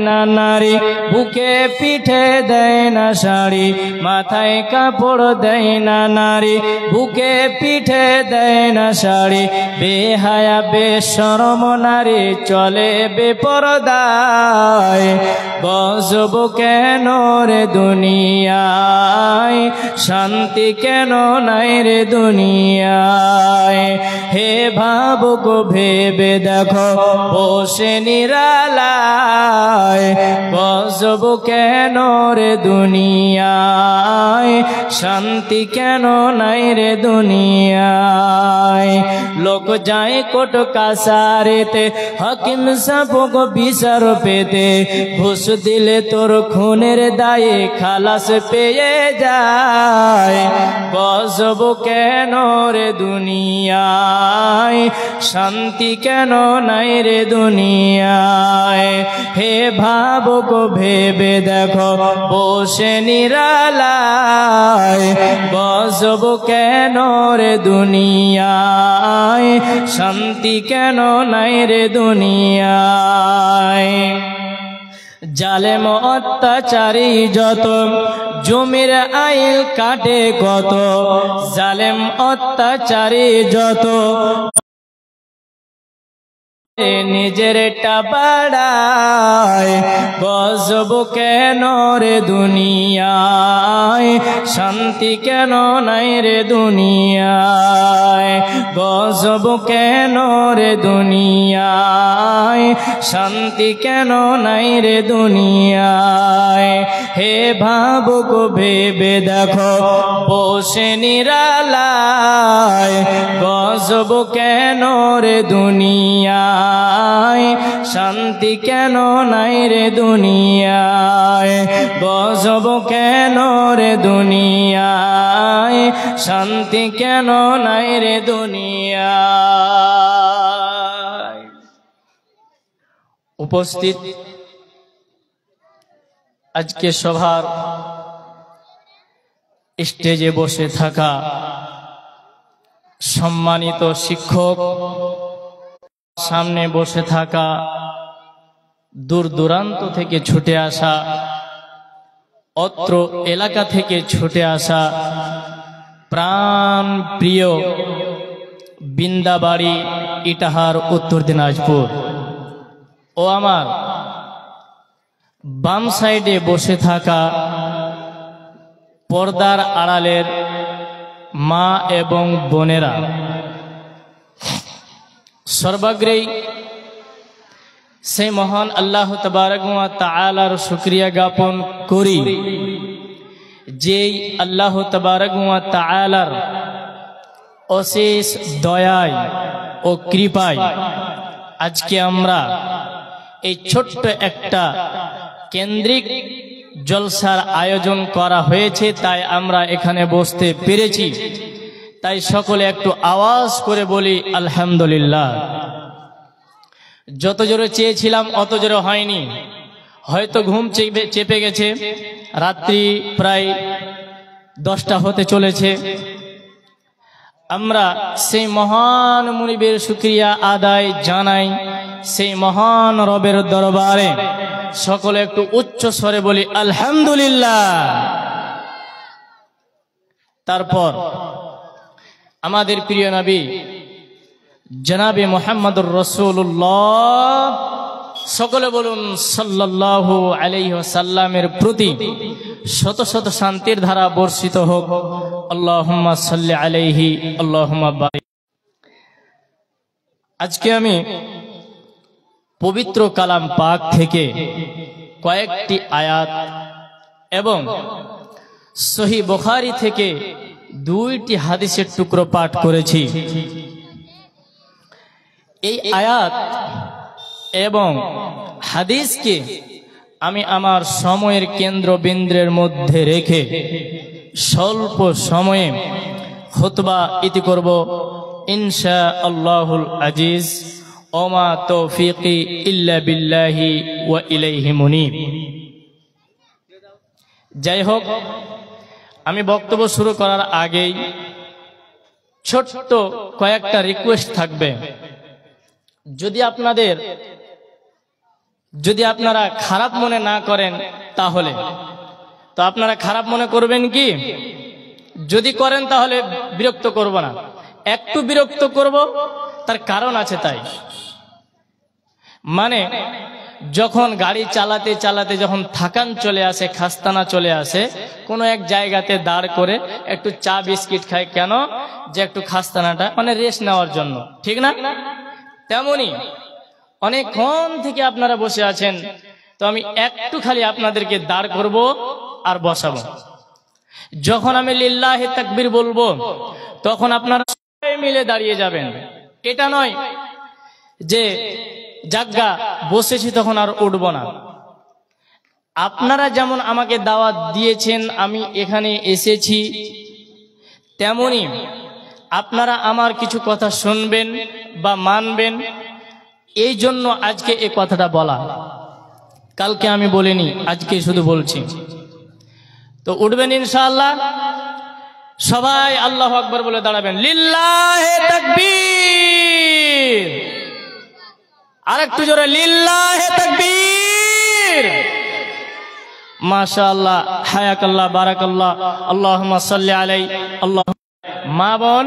না নারী, বুকে পিঠে দেয় না শাড়ি, মাথায় কাপড় দেয় না নারী, বুকে পিঠে দেয় না শাড়ি, বেহায়া বেশরম নারী চলে বেপরদায়। গজব কেন রে দুনিয়ায়, শান্তি কেন নাই রে দুনিয়ায়। হে ভাবুক ভেবে দেখো বসে নিরালায়, গজব কেন রে দুনিয়ায়, শান্তি কেন নাই রে দুনিয়ায়। লোক যায় কোর্ট কাছারিতে, হাকিম সাহেব বিচার পেতে, ঘুষ দিলে তোর খুনের দায়ে খালাস পেয়ে যায়। গজব কেন রে দুনিয়ায়, শান্তি কেন নাই রে দুনিয়ায়। হে ভাবুক ভেবে দেখো বসে নিরালায়, গজব কেন রে দুনিয়ায়, শান্তি কেন নাই রে দুনিয়ায়। জালেম অত্যাচারী যত, জমির আইল কাটে কত, জালেম অত্যাচারী যত, নিজেরটা বাড়ায়। গজব কেন রে দুনিয়ায়, শান্তি কেন নাই রে দুনিয়ায়। গজব কেন রে দুনিয়ায়, শান্তি কেন নাই রে দুনিয়ায়। হে ভাবুক ভেবে দেখো বসে নিরালায়, গজব কেন রে দুনিয়ায়, শান্তি কেন নাই রে দুনিয়ায়। গজব কেন রে দুনিয়ায়, শান্তি কেন নাই রে দুনিয়ায়। উপস্থিত আজকে সভার স্টেজে বসে থাকা সম্মানিত শিক্ষক, সামনে বসে থাকা দূর দূরান্ত থেকে ছুটে আসা, অত্র এলাকা থেকে ছুটে আসা প্রাণ প্রিয় বিন্দাবাড়ি ইটাহার উত্তর দিনাজপুর ও আমার বাম সাইডে বসে থাকা পর্দার আড়ালের মা এবং বোনেরা, সর্বাগ্রেই সেই মহান আল্লাহ তাবারক ওয়া তাআলার শুকরিয়া জ্ঞাপন করি, যেই আল্লাহ তাবারক ওয়া তাআলার অশেষ দয়ায় ও কৃপায় আজকে আমরা এই ছোট্ট একটা কেন্দ্রিক জলসার আয়োজন করা হয়েছে, তাই আমরা এখানে বসতে পেরেছি। তাই সকলে একটু আওয়াজ করে বলি আলহামদুলিল্লাহ। যত জোরে চেয়েছিলাম অত জোরে হয়নি, হয়তো ঘুম চেপে গেছে, রাত্রি প্রায় 10টা হতে চলেছে। আমরা সেই মহান মুনিবের শুকরিয়া আদায় জানাই, সেই মহান রবের দরবারে সকলে একটু উচ্চ স্বরে বলি আলহামদুলিল্লাহ। তারপর আমাদের প্রিয় নবী জনাবে মুহাম্মদুর রাসূলুল্লাহ, সকলে বলুন সাল্লাল্লাহু আলাইহি ওয়াসাল্লামের প্রতি শত শত শান্তির ধারা বর্ষিত হোক। আল্লাহুম্মা সাল্লি আলাইহি আল্লাহুম্মা বারিক। আজকে আমি পবিত্র কালাম পাক থেকে কয়েকটি আয়াত এবং সহিহ বুখারী থেকে 2টি হাদিসের টুকরো পাঠ করেছি। এই আয়াত এবং হাদিসকে আমি আমার সময়ের কেন্দ্রবিন্দুর মধ্যে রেখে স্বল্প সময়ে খুতবা ইতি করব ইনশাআল্লাহুল আজিজ। ওমা তৌফিকি ইল্লা বিল্লাহি ওয়া ইলাইহি মুনিব। যাই হোক, আমি বক্তব্য শুরু করার আগেই ছোট্ট কয়েকটা রিকোয়েস্ট থাকবে। যদি আপনাদের যদি আপনারা খারাপ মনে না করেন তাহলে তো আপনারা খারাপ মনে করবেন কি? যদি করেন তাহলে বিরক্ত করব না, একটু বিরক্ত করব, তার কারণ আছে। তাই মানে যখন গাড়ি চালাতে চালাতে যখন থাকান চলে আসে, খাস্তানা চলে আসে, কোনো এক জায়গাতে দাঁড় করে একটু চা বিস্কিট খায়, কেন? যে একটু খাস্তানাটা মানে রেস্ট নেওয়ার জন্য, ঠিক না? তেমনি অনেকক্ষণ থেকে আপনারা বসে আছেন, তো আমি একটু খালি আপনাদেরকে দাঁড় করব আর বসাবো। যখন আমি লিল্লাহি তাকবীর বলবো তখন আপনারা সবাই মিলে দাঁড়িয়ে যাবেন। এটা নয় যে জাগা বসেছি তখন আর উঠবো না। আপনারা যেমন আমাকে দাওয়াত দিয়েছেন, আমি এখানে এসেছি, তেমনি আপনারা আমার কিছু কথা শুনবেন বা মানবেন, এই জন্য আজকে এই কথাটা বলা। কালকে আমি বলিনি, আজকে শুধু বলছি। তো উঠবেন ইনশাআল্লাহ, সবাই আল্লাহু আকবার বলে দাঁড়াবেন। লিল্লাহি তাকবীর, আরেকটু জোরে লিল্লাহি তাকবীর। মাশাআল্লাহ, হায়াকাল্লাহ, বারাকাল্লাহ, আল্লাহুম্মা সাল্লি আলাইহি। আল্লাহ মা বোন,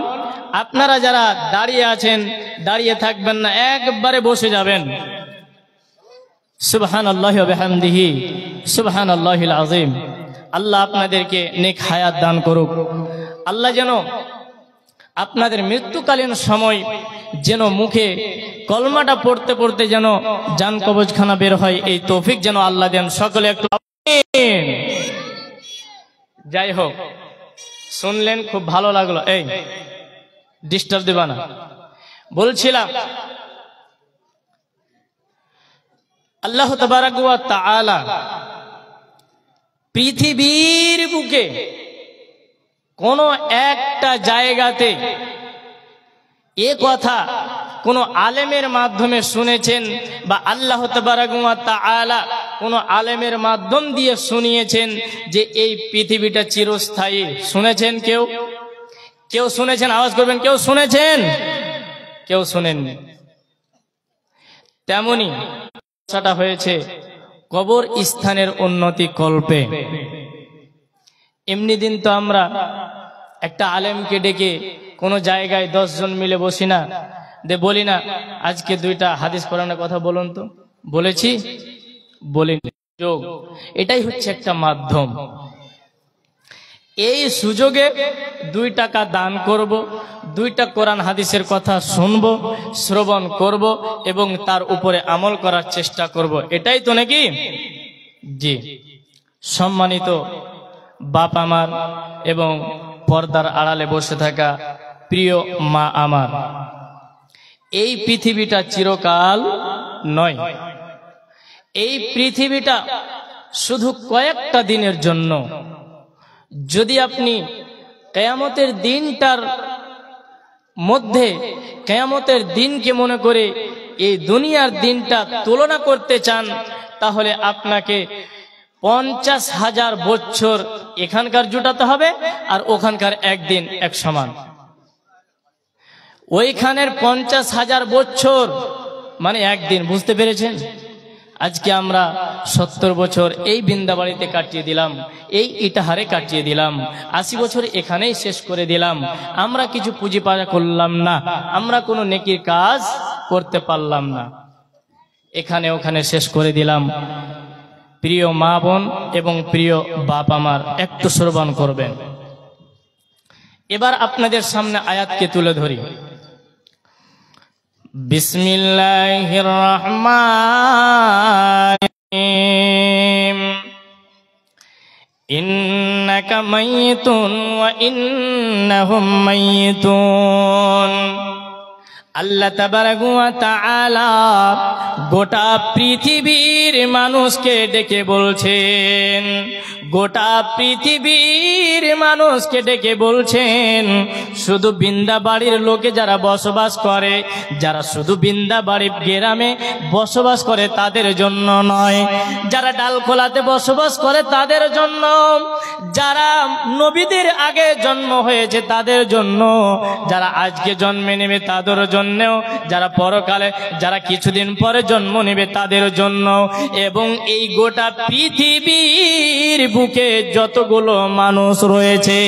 আপনারা যারা দাঁড়িয়ে আছেন দাঁড়িয়ে থাকবেন না, একবারে বসে যাবেন। সুবহানাল্লাহি ওয়া বিহামদিহি, সুবহানাল্লাহিল আযীম। আল্লাহ আপনাদেরকে নেক হায়াত দান করুক। আল্লাহ যেন আপনাদের মৃত্যুকালীন সময় যেন মুখে কলমাটা পড়তে পড়তে যেন জান কবজখানা বের হয়, এই তৌফিক যেন আল্লাহ দেন। সকলে একটু আমিন। যাই হোক, শুনলেন, খুব ভালো লাগলো। এই ডিস্টার্ব দিবা না। বলছিলাম আল্লাহ তাবারাক ওয়া তাআলা পৃথিবীর বুকে কোন একটা জায়গাতে এ কথা কোন আলেমের মাধ্যমে শুনেছেন বা আল্লাহ তাবারাক ওয়া তাআলা কোন আলেমের মাধ্যম দিয়ে শুনিয়েছেন যে এই পৃথিবীটা চিরস্থায়ী? শুনেছেন কেউ? কেউ শুনেছেন? আওয়াজ করবেন। কেউ শুনেছেন? কেউ শুনেননি। তেমনি কথাটা হয়েছে কবর স্থানের উন্নতি কল্পে। এমনি দিন তো আমরা একটা আলেমকে ডেকে কোনো জায়গায় 10 জন মিলে বসি না, বলি না আজকে 2টা হাদিস কোরআনের কথা বলুন তো? বলেছি? বলিনি। যোগ, এটাই হচ্ছে একটা মাধ্যম। এই সুযোগে 2 টাকা দান করব, 2টা কোরআন হাদিসের কথা শুনব, শ্রবণ করব এবং তার উপরে আমল করার চেষ্টা করব। এটাই তো নাকি? জি। সম্মানিত বাপ আমার এবং পর্দার আড়ালে বসে থাকা প্রিয় মা আমার, এই পৃথিবীটা চিরকাল নয়। এই পৃথিবীটা শুধু কয়েকটা দিনের জন্য। যদি আপনি কিয়ামতের দিনটার মধ্যে কিয়ামতের দিনকে মনে করে এই দুনিয়ার দিনটা তুলনা করতে চান, তাহলে আপনাকে 50,000 বছর এখানকার জুটাতে হবে আর ওখানকার একদিন এক সমান। ওইখানের 50,000 বছর মানে একদিন, বুঝতে পেরেছেন? আজকে আমরা 70 বছর এই বৃন্দাবাড়িতে কাটিয়ে দিলাম, এই ইটাহারে কাটিয়ে দিলাম, 80 বছর এখানেই শেষ করে দিলাম। আমরা কিছু পুঁজি পাওয়া করলাম না, আমরা কোনো নেকির কাজ করতে পারলাম না, এখানে ওখানে শেষ করে দিলাম। প্রিয় মা বোন এবং প্রিয় বাপ আমার, একটু শ্রবণ করবেন। এবার আপনাদের সামনে আয়াতকে তুলে ধরি। বিসমিল্লাহির রহমানির রহিম। ইন্নাকা মাইয়িতুন ওয়া ইন্নাহুম মাইয়িতুন। আল্লাহ তাবারাক ওয়া তাআলা গোটা পৃথিবীর মানুষকে ডেকে বলছেন, গোটা পৃথিবীর মানুষকে ডেকে বলছেন, শুধু বৃন্দাবাড়ির লোকে যারা বসবাস করে, যারা শুধু বৃন্দাবাড়ি গ্রামে বসবাস করে তাদের জন্য নয়, যারা ডালখোলাতে বসবাস করে তাদের জন্য, যারা নবীদের আগে জন্ম হয়েছে তাদের জন্য, যারা আজকে জন্মে নেবে তাদের জন্যও, যারা পরকালে, যারা কিছুদিন পরে জন্ম নেবে তাদের জন্য, এবং এই গোটা পৃথিবীর বুকে যতগুলো মানুষ রয়েছে,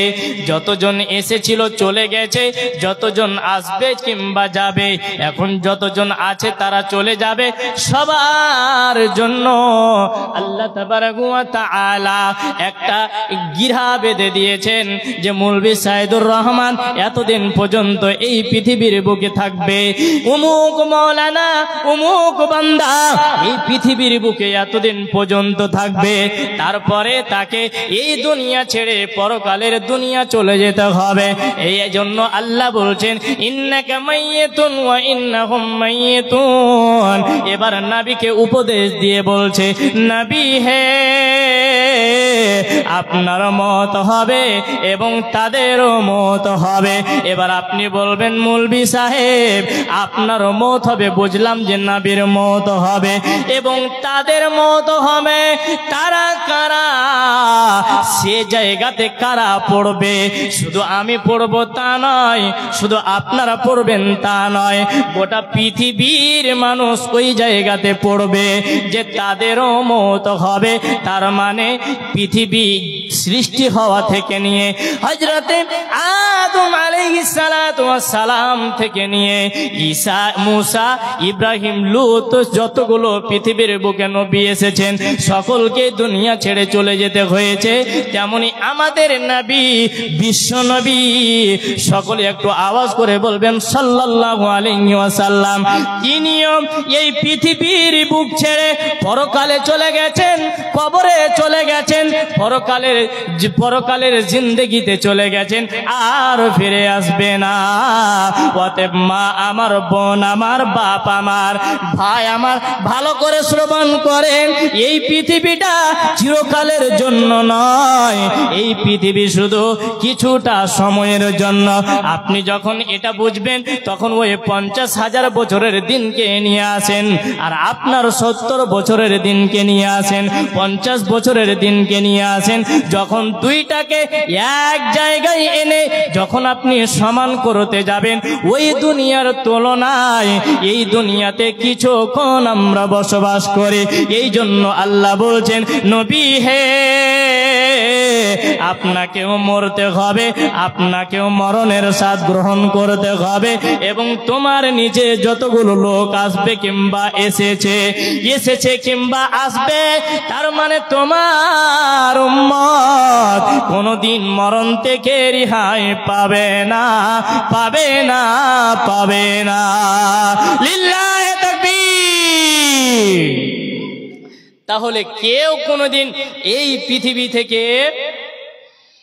যতজন এসেছিল চলে গেছে, যতজন আসবে কিংবা যাবে, এখন যতজন আছে তারা চলে যাবে, সবার জন্য আল্লাহ তাবারাক ওয়া তাআলা একটা গিরা বেঁধে দিয়েছেন যে মৌলভী সাইদুর রহমান এতদিন পর্যন্ত এই পৃথিবীর বুকে থাকবে, অমুক মাওলানা অমুক বান্দা এই পৃথিবীর বুকে এতদিন পর্যন্ত থাকবে, তারপরে তাকে এই দুনিয়া ছেড়ে পরকালের দুনিয়া চলে যেতে হবে। এই জন্য আল্লাহ বলছেন ইন্নাকা মাইয়াতুন ওয়া ইন্নাহুম মাইয়াতুন। এবার নবীকে উপদেশ দিয়ে বলছে, নবী হে, আপনার মত হবে এবং তাদেরও মত হবে। এবার আপনি বলবেন মৌলভী সাহেব আপনার মত হবে, বুঝলাম যে নবীর মত হবে এবং তাদের মত হবে, তারা কারা, সে জায়গাতে কারা পড়বে, শুধু আমি পড়ব তা নয়, শুধু আপনারা পড়বেন তা নয়, গোটা পৃথিবীর মানুষ ওই জায়গাতে পড়বে যে তাদেরও মত হবে। তার মানে পৃথিবী সৃষ্টি হওয়া থেকে নিয়ে হযরতে আদম আলাইহিস সালাতু ওয়াস সালাম থেকে নিয়ে ঈসা, মুসা, ইব্রাহিম, লূত, যতগুলো পৃথিবীর বুকে নবী এসেছেন সকলকে দুনিয়া ছেড়ে চলে যেতে হয়েছে। তেমনি আমাদের নবী, বিশ্ব নবী, সকলে একটু আওয়াজ করে বলবেন সাল্লাল্লাহু আলাইহি ওয়াসাল্লাম, তিনিও এই পৃথিবীর বুক ছেড়ে পরকালে চলে গেছেন, কবরে চলে গেছেন, পরকালের জিন্দেগিতে চলে গেছেন, আর ফিরে আসবে না। অতএব মা আমার, বোন আমার, বাপ আমার, ভাই আমার, ভালো করে শ্রবণ করেন, এই পৃথিবীটা চিরকালের জন্য নয়, এই পৃথিবী শুধু কিছুটা সময়ের জন্য। আপনি যখন এটা বুঝবেন তখন ওই 50,000 বছরের দিনকে নিয়ে আসেন, আর আপনার 70 বছরের দিনকে নিয়ে আসেন, 50 বছরের দিনকে নিয়ে আসেন। যখন দুইটাকে এক জায়গায় এনে যখন আপনি সমান করতে যাবেন, ওই দুনিয়ার তুলনায় এই দুনিয়াতে কিছুক্ষণ আমরা বসবাস করি। এই জন্য আল্লাহ বলছেন, নবী হে, আপনাকেও মরতে হবে, আপনাকেও মরণের স্বাদ গ্রহণ করতে হবে, এবং তোমার নিচে যতগুলো লোক আসবে কিংবা এসেছে কিংবা আসবে, তার মানে তোমার উম্মত কোনদিন মরণ থেকে রেহাই পাবে না, পাবে না, পাবে না। লিল্লাহি তাকবীর। তাহলে কেউ কোনদিন এই পৃথিবী থেকে,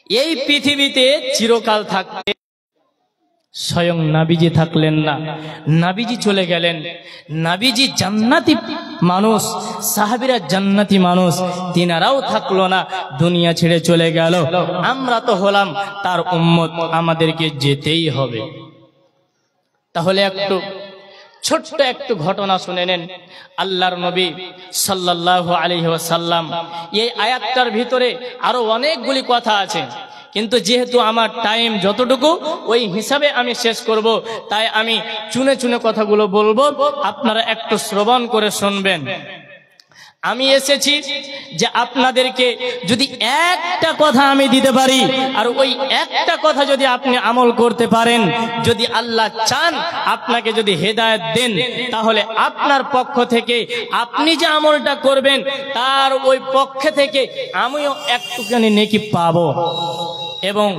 এই পৃথিবীতে চিরকাল থাকতে স্বয়ং নবীজি থাকলেন না, নবীজি চলে গেলেন। নবীজি জান্নাতি মানুষ, সাহাবীরা জান্নাতি মানুষ, তিনারাও থাকলো না, দুনিয়া ছেড়ে চলে গেল। আমরা তো হলাম তার উম্মত, আমাদেরকে যেতেই হবে। তাহলে একটু ছোট্ট একটু ঘটনা শুনে নেন। আল্লাহর নবী সাল্লাল্লাহু আলাইহি ওয়াসাল্লাম, এই আয়াতটার ভিতরে আরো অনেকগুলি কথা আছে, কিন্তু যেহেতু আমার টাইম যতটুকু ওই হিসাবে আমি শেষ করব, তাই আমি চুনে চুনে কথাগুলো বলবো, আপনারা একটু শ্রবণ করে শুনবেন। আমি এসেছি যে আপনাদেরকে যদি একটা কথা আমি দিতে পারি, আর ওই একটা কথা যদি আপনি আমল করতে পারেন, যদি আল্লাহ চান আপনাকে যদি হেদায়েত দেন, তাহলে আপনার পক্ষ থেকে আপনি যে আমলটা করবেন তার ওই পক্ষ থেকে আমিও একটুখানি নেকি পাবো। এবং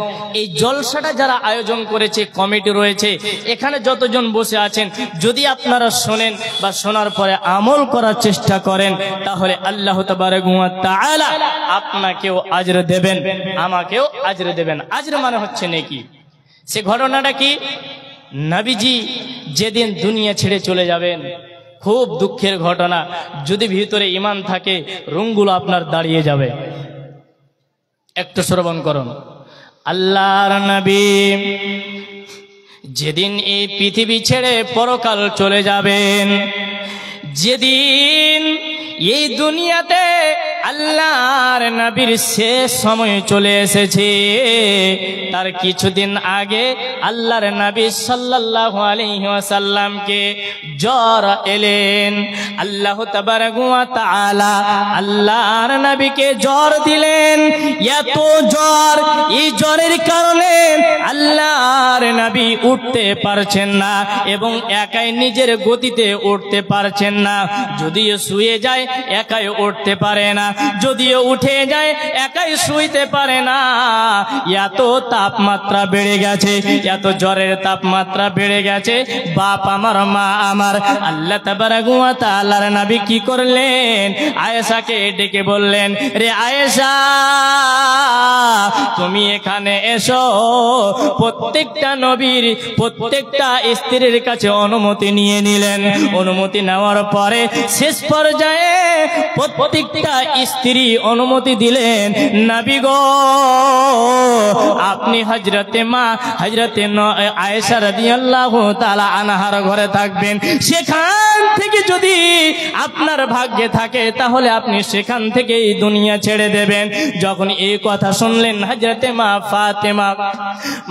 এই জলসাটা যারা আয়োজন করেছে, কমিটি রয়েছে, এখানে যতজন বসে আছেন, যদি আপনারা শোনেন বা শোনার পরে আমল করার চেষ্টা করেন, তাহলে আল্লাহ তাবারক ওয়া তাআলা আপনাকেও আজর দেবেন, আমাকেও আজর দেবেন। আজর মানে হচ্ছে নেকি। সে ঘটনাটা কি? নবীজি যেদিন দুনিয়া ছেড়ে চলে যাবেন, খুব দুঃখের ঘটনা, যদি ভিতরে ঈমান থাকে রুমগুলো আপনার দাঁড়িয়ে যাবে। একটু শ্রবণ করুন। আল্লাহর নবী যেদিন এই পৃথিবী ছেড়ে পরকাল চলে যাবেন, যেদিন এই দুনিয়াতে আল্লাহর নবীর শেষ সময় চলে এসেছে, তার কিছুদিন আগে আল্লাহর নবী সাল্লাল্লাহু আলাইহি ওয়াসাল্লামকে জ্বর এলেন। আল্লাহ তাবারাক ওয়া তাআলা আল্লাহর নবীকে জ্বর দিলেন। এত জ্বর, এই জ্বরের কারণে আল্লাহর নবী উঠতে পারছেন না এবং একাই নিজের গতিতে উঠতে পারছেন না। যদিও শুয়ে যায় একাই উঠতে পারে না, যদিও উঠে যায় একাই শুইতে পারে না। এত তাপমাত্রা বেড়ে গেছে, এত জ্বরের তাপমাত্রা বেড়ে গেছে। বাপ আমার, মা আমার, আল্লাহ তাবারাক ওয়া তাআলার নবী কি করলেন? আয়েশাকে ডেকে বললেন, রে আয়েশা, তুমি এখানে এসো। প্রত্যেকটা নবীর প্রত্যেকটা স্ত্রীর কাছে অনুমতি নিয়ে নিলেন। অনুমতি নেওয়ার পরে শেষ পর্যায়ে প্রত্যেকটা স্ত্রী অনুমতি দিলেন, নবী গো, আপনি হযরতে আয়েশা রাদিয়াল্লাহু তাআলা আনহার ঘরে থাকবেন। সেখান থেকে যদি আপনার ভাগ্যে থাকে তাহলে আপনি সেখান থেকেই দুনিয়া ছেড়ে দেবেন। যখন এই কথা শুনলেন হযরতে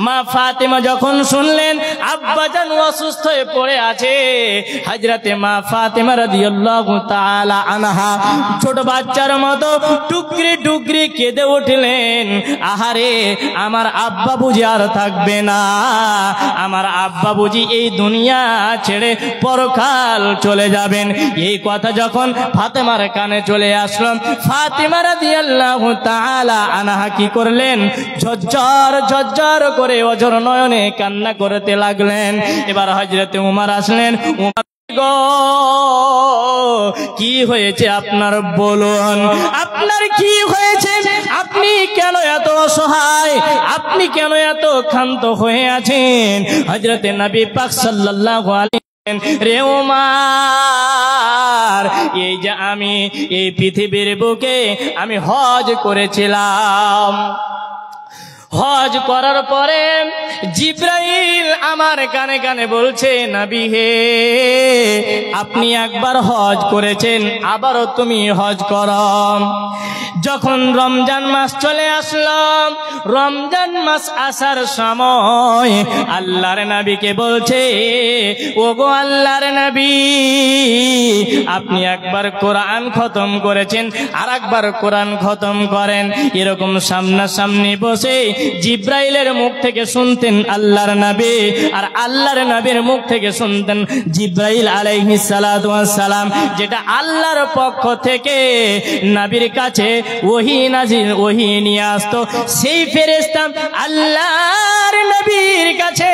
মা ফাতেমা যখন শুনলেন আব্বাজান অসুস্থ হয়ে পড়ে আছে, হযরতে মা ফাতেমা রাদিয়াল্লাহু তাআলা আনহা ছোট বাচ্চার মতো টুকরি টুকরি কেঁদে উঠলেন। আহারে, আমার আব্বা বুঝি আর থাকবে না, আমার আব্বা বুঝি এই দুনিয়া ছেড়ে পরকাল চলে যাবেন। এই কথা যখন ফাতেমার কানে চলে আসলো, ফাতেমা রাদিয়াল্লাহু তাআলা আনহা কি করলেন? ঝরঝর ঝরঝর করে অঝর নয়নে কান্না করতে লাগলেন। এবার হযরতে উমর আসলেন। উমর, কি হয়েছে আপনার, বলুন, আপনার কি হয়েছে? আপনি কেন এত অসহায়? আপনি কেন এত ক্ষান্ত হয়ে আছেন? হযরতে নবী পাক সাল্লাল্লাহু আলাইহি রে উমর, এই যে আমি এই পৃথিবীর বুকে আমি হজ করেছিলাম। হজ করার পরে জিব্রাইল আমার কানে কানে বলছে, নবী হে, আপনি একবার হজ করেছেন, আবারও তুমি হজ করো। যখন রমজান মাস চলে আসলো, রমজান মাস আসার সময় আল্লাহর নবীকে বলছে, ওগো আল্লাহর নবী, আপনি একবার কোরআন খতম করেছেন, আর একবার কোরআন খতম করেন। এরকম সামনাসামনি বসে জিব্রাইলের মুখ থেকে শুনতেন আল্লাহর নবী, আর আল্লাহর নবীর মুখ থেকে শুনতেন জিব্রাইল আলাইহিস সালাতু ওয়াস সালাম, যেটা আল্লাহর পক্ষ থেকে নবীর কাছে ওহী নাজিল, ওহী নিয়ে আসতো। সেই ফেরেশতা আল্লাহর নবীর কাছে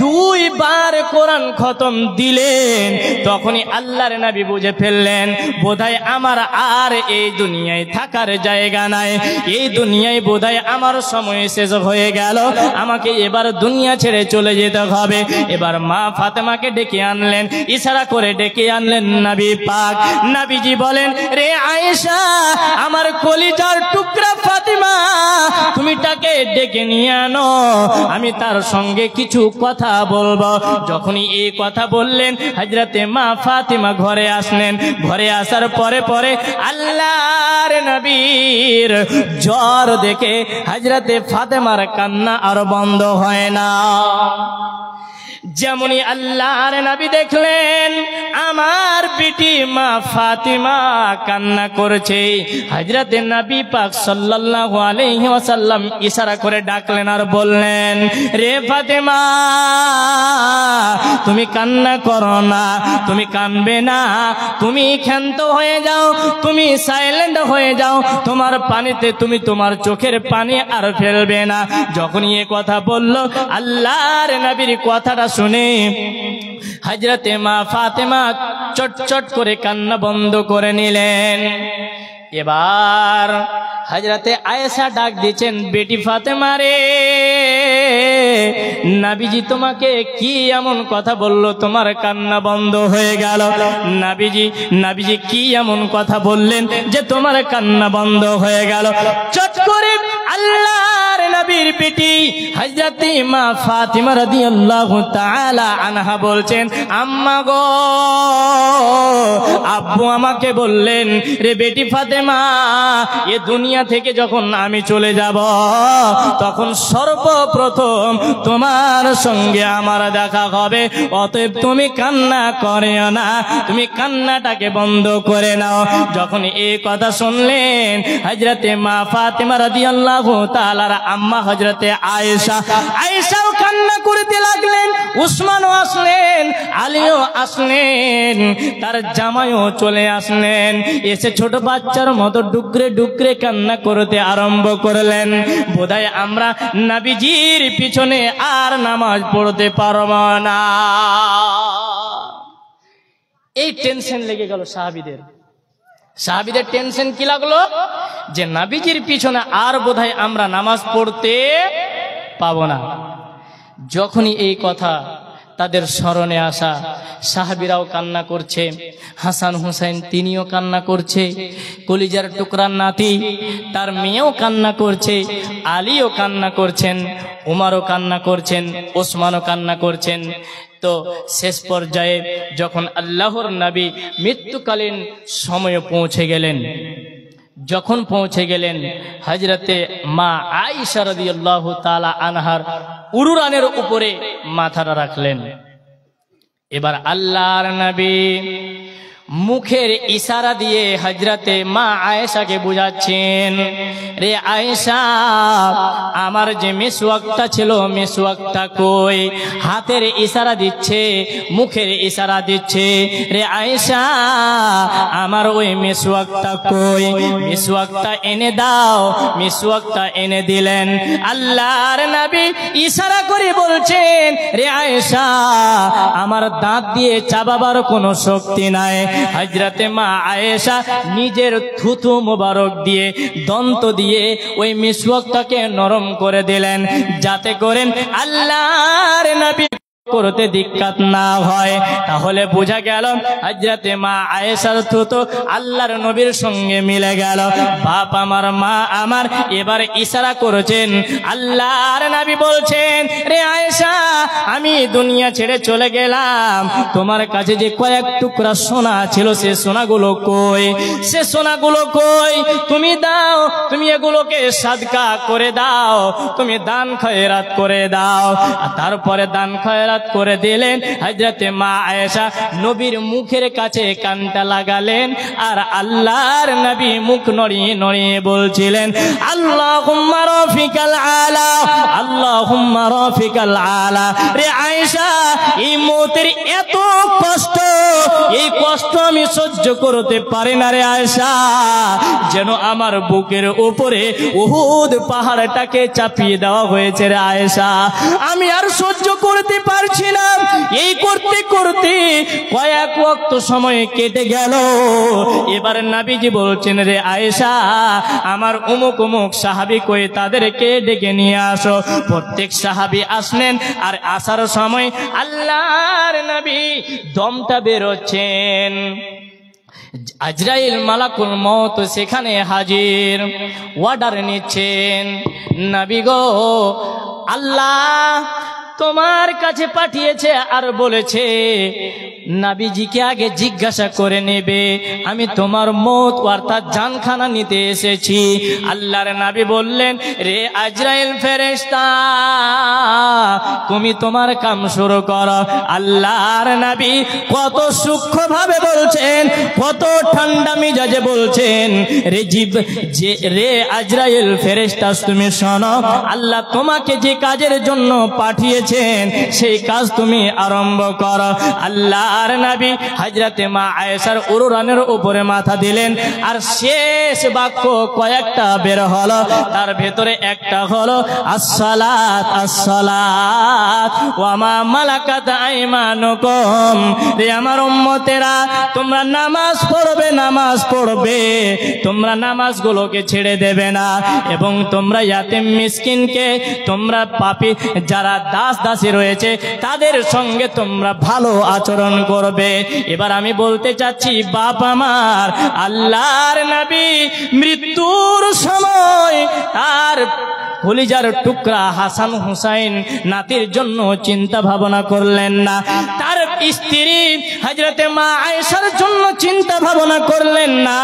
দুইবার কোরআন খতম দিলেন। তখনই আল্লাহর নবী বুঝে ফেললেন, বোধহয় আমার আর এই দুনিয়ায় থাকার জায়গা নাই, এই দুনিয়ায় বোধহয় আমার সময় শেষ হয়ে গেল, আমাকে এবার দুনিয়া ছেড়ে চলে যেতে হবে। এবার মা ফাতেমাকে ডেকে আনলেন, ইশারা করে ডেকে আনলেন নবী পাক। নবীজি বলেন, রে আয়েশা, আমার কলিজার টুকরা ফাতেমা, তুমি তাকে ডেকে নিয়ে আনো, আমি তার সঙ্গে কিছু কথা বলবো। যখনই এই কথা বললেন, হযরতে মা ফাতেমা ঘরে আসলেন। ঘরে আসার পরে পরে আল্লাহর নবীর জ্বর দেখে হযরতে ফাতেমার কান্না আর বন্ধ হয় না। যেমনই আল্লাহর নবী দেখলেন আমার বিটি মা ফাতিমা কান্না করছে, হযরতে নবী পাক সাল্লাল্লাহু আলাইহি ওয়াসাল্লাম ইশারা করে ডাকলেন আর বললেন, রে ফাতিমা, তুমি কান্না করো না, তুমি কাঁদবে না, তুমি ক্ষান্ত হয়ে যাও, তুমি সাইলেন্ট হয়ে যাও, তোমার পানিতে তুমি তোমার চোখের পানি আর ফেলবে না। যখনই এই কথা বলল, আল্লাহর নবীর কথাটা শুনে হযরতে মা ফাতেমা চটচট করে কান্না বন্ধ করে নিলেন। এবার হযরতে আয়েশা ডাক দিচ্ছেন, বেটি ফাতেমা রে, নবীজি তোমাকে কি এমন কথা বললো তোমার কান্না বন্ধ হয়ে গেল? নবীজি কি এমন কথা বললেন যে তোমার কান্না বন্ধ হয়ে গেল? চট করে আল্লাহর নবীর বেটি হযরতে মা ফাতিমা রাদিয়াল্লাহু তাআলা আনহা বলছেন, আম্মা গো, আব্বু আমাকে বললেন, রে বেটি ফাতেমা, এ দুনিয়া থেকে যখন আমি চলে যাব তখন সর্বপ্রথম তোমার সঙ্গে আমার দেখা হবে, অতএব তুমি কান্না করিও না, তুমি কান্নাটাকে বন্ধ করে নাও। যখন এই কথা শুনলেন হযরতে মা ফাতিমা রাদিয়াল্লাহু তাআলার আম্মা হযরতে আয়েশাও কান্না করতে লাগলেন, উসমানও আসলেন, আলীও আসলেন, তার জামাইও চলে আসলেন, এসে ছোট বাচ্চার মতো ডুকরে ডুকরে কান্না করতে আরম্ভ করলেন। বোধহয় আমরা নবীজির পিছনে আর নামাজ পড়তে পারব না। এই টেনশন লেগে গেল সাহাবীদের টেনশন কি লাগলো, যে নবীজির পিছনে আর বোধহয় আমরা নামাজ পড়তে পাবো না। যখনই এই কথা তাদের স্মরণে আসা, সাহাবীরাও কান্না করছে, হাসান হুসাইন তিনিও কান্না করছে, কলিজার টুকরার নাতি তার মেয়েও কান্না করছে, আলীও কান্না করছেন, উমারও কান্না করছেন, ওসমানও কান্না করছেন। তো শেষ পর্যায়ে যখন আল্লাহর নবী মৃত্যুকালীন সময়ে পৌঁছে গেলেন, যখন পৌঁছে গেলেন হযরতে মা আয়েশা রাদিয়াল্লাহু তাআলা আনহার উরুরানের উপরে মাথাটা রাখলেন। এবার আল্লাহর নবী মুখের ইশারা দিয়ে হযরতে মা আয়েশাকে বুঝাচ্ছেন, রে আয়েশা, আমার যে মিসওয়াকটা ছিল মিসওয়াকটা কই? হাতের ইশারা দিচ্ছে, মুখের ইশারা দিচ্ছে, রে আয়েশা, আমার ওই মিসওয়াকটা কই? মিসওয়াকটা এনে দাও। মিসওয়াকটা এনে দিলেন। আল্লাহর নবী ইশারা করে বলছেন, রে আয়েশা, আমার দাঁত দিয়ে চাবাবার কোনো শক্তি নাই। হযরতে মা আয়েশা নিজের থুতু মোবারক দিয়ে, দন্ত দিয়ে ওই মিসওয়াকটাকে নরম করে দিলেন, যাতে করেন আল্লাহর নবী করতে দিক্কত না হয়। তাহলে বোঝা গেল হযরতে মা আয়েশার থুতু আল্লাহর নবীর সঙ্গে মিলে গেল। বাপ আমার, মা আমার এবার ইশারা করেছেন। আল্লাহর নবী বলছেন, রে আয়েশা, আমি দুনিয়া ছেড়ে চলে গেলাম, তোমার কাছে যে কয়েক টুকরা সোনা ছিল সে সোনাগুলো কই? সে সোনাগুলো কই? তুমি দাও, তুমি এগুলোকে সাদকা করে দাও, তুমি দান খয়রাত করে দাও। আর তারপরে দান খয়রাত করে দিলেন। হযরতে মা আয়েশা নবীর মুখের কাছে কানটা লাগালেন, আর আল্লাহর নবী মুখ নড়িয়ে নড়িয়ে বলছিলেন, আল্লাহুম্মা রাফিকাল আলা, আল্লাহুম্মা রাফিকাল আলা। রে আয়েশা, এই মওতের এত কষ্ট, এই কষ্ট আমি সহ্য করতে পারি না রে আয়েশা, যেন আমার বুকের উপরে উহুদ পাহাড়টাকে চাপিয়ে দেওয়া হয়েছে রে আয়েশা, আমি আর সহ্য করতে পারছি না। এই করতে করতে কয়েক ওয়াক্ত সময় কেটে গেল। এবার নবীজি বলছেন, রে আয়েশা, আমার অমুক অমুক সাহাবী কই, তাদেরকে ডেকে নিয়ে আসো। প্রত্যেক সাহাবী আসলেন, আর আসার সময় আল্লাহর নবী দমটা বেরোচ্ছেন। আজরাইল মালাকুল মউত সেখানে হাজির, অর্ডার নিচ্ছেন, নবী গো, আল্লাহ তোমার কাছে পাঠিয়েছে আর বলেছে নবীজিকে আগে জিজ্ঞাসা করে নেবে, আমি তোমার মওত অর্থাৎ জানখানা নিতে এসেছি। আল্লাহর নবী বললেন, রে আজরাইল ফেরেশতা, তুমি তোমার কাম শুরু করো। আল্লাহর নবী কত সূক্ষ্মভাবে বলছেন, কত ঠান্ডা মিজাজে বলছেন, রে আজরাইল ফেরেশতা, তুমি শোনো, আল্লাহ তোমাকে যে কাজের জন্য পাঠিয়েছেন সেই কাজ তুমি আরম্ভ করো। আল্লাহর নবী হযরতে মা আয়েশার উরুরানের উপরে মাথা দিলেন, আর শেষ বাক্য কয়েকটা বের হলো, তার ভেতরে একটা হলো, আসসালাত আসসালাত ওয়া মা মালাকাত আইমানুকুম। রে আমার উম্মতেরা, তোমরা নামাজ পড়বে, নামাজ পড়বে, তোমরা নামাজগুলোকে ছেড়ে দেবে না, এবং তোমরা ইয়াতিম মিসকিনকে, তোমরা পাপী যারা দাস দাসী রয়েছে তাদের সঙ্গে তোমরা ভালো আচরণ করবে। এবার আমি বলতে চাচ্ছি, বাপ আমার, আল্লাহর নবী মৃত্যুর সময় তার কলিজার টুকরা হাসান হুসাইন নাতির জন্য চিন্তা ভাবনা করলেন না, তার স্ত্রী হযরতে মা আয়েশার জন্য চিন্তা ভাবনা করলেন না,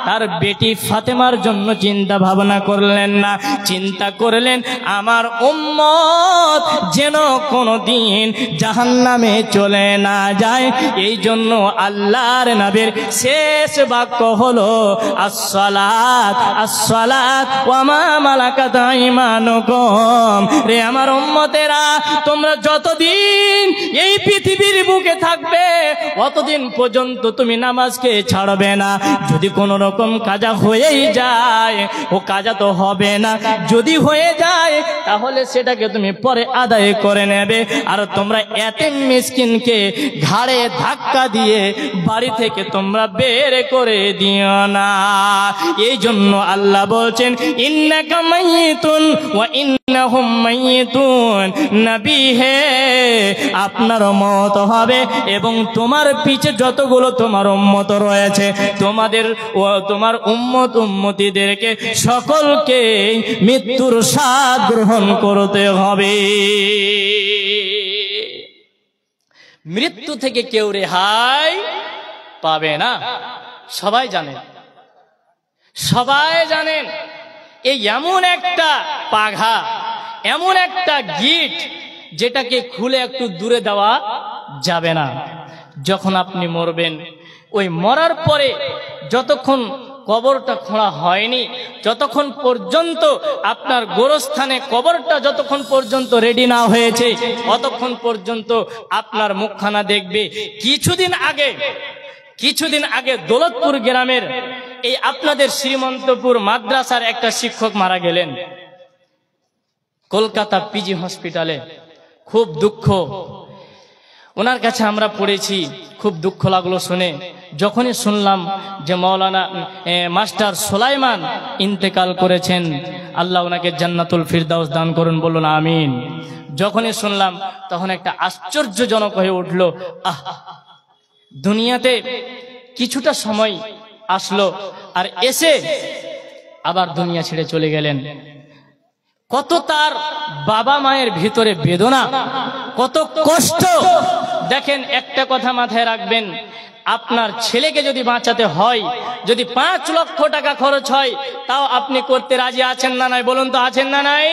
তার বেটি ফাতেমার জন্য চিন্তা ভাবনা করলেন না। চিন্তা করলেন আমার উম্মত যেন কোনদিন জাহান্নামে চলে না যায়। এই জন্য আল্লাহর নবীর শেষ বাক্য হলো আসসালাত আসসালাত ওয়া মা মালাকাত আইমানুকুম। রে আমার উম্মতেরা, তোমরা যতদিন এই পৃথিবীর বুকে থাকবে ততদিন পর্যন্ত তুমি নামাজকে ছাড়বে না। যদি কোনো রকম কাজা হয়েই যায়, ও কাজা তো হবে না, যদি হয়ে যায় তাহলে সেটাকে তুমি পরে আদায় করে নেবে। আর তোমরা এতিম মিসকিনকে ঘাড়ে ধাক্কা দিয়ে বাড়ি থেকে তোমরা বের করে দিও না। এই জন্য আল্লাহ বলছেন ইন্নাকা মাইয়িতুন ওয়া ইন্নাহুম মাইয়িতুন। নবী হে, আপনার মওত হবে এবং তোমার পিছে যতগুলো তোমার উম্মত রয়েছে, তোমার উম্মত উম্মতিদেরকে সকলকে মৃত্যুর স্বাদ গ্রহণ করতে হবে। মৃত্যু থেকে কেউ রেহাই পাবে না, সবাই জানেন, সবাই জানেন। এই এমন একটা পাঘা, এমন একটা গিট যেটাকে খুলে একটু দূরে দেওয়া যাবে না। যখন আপনি মরবেন, ওই মরার পরে যতক্ষণ কবরটা খোঁড়া হয়নি, যতক্ষণ পর্যন্ত আপনার গোরস্থানে কবরটা যতক্ষণ পর্যন্ত রেডি না হয়েছে, ততক্ষণ পর্যন্ত আপনার মুখখানা দেখবে। কিছুদিন আগে দৌলতপুর গ্রামের এই আপনাদের শ্রীমন্তপুর মাদ্রাসার একটা শিক্ষক মারা গেলেন কলকাতা পিজি হসপিটালে। খুব দুঃখ, ওনার কাছে আমরা পড়েছি, খুব দুঃখ লাগলো শুনে। যখনই শুনলাম যে মাওলানা মাস্টার সুলাইমান ইন্তেকাল করেছেন, আল্লাহ ওনাকে জান্নাতুল ফিরদাউস দান করুন, বলুন আমিন। যখনই শুনলাম তখন একটা আশ্চর্যজনক হয়ে উঠল। দুনিয়াতে কিছুটা সময় আসলো আর এসে আবার দুনিয়া ছেড়ে চলে গেলেন। কত তার বাবা মায়ের ভিতরে বেদনা, কত কষ্ট। দেখেন, একটা কথা মাথায় রাখবেন, আপনার ছেলেকে যদি বাঁচাতে হয়, যদি 5 লক্ষ টাকা খরচ হয়, তাও আপনি করতে রাজি আছেন না নাই? বলুন তো, আছেন না নাই?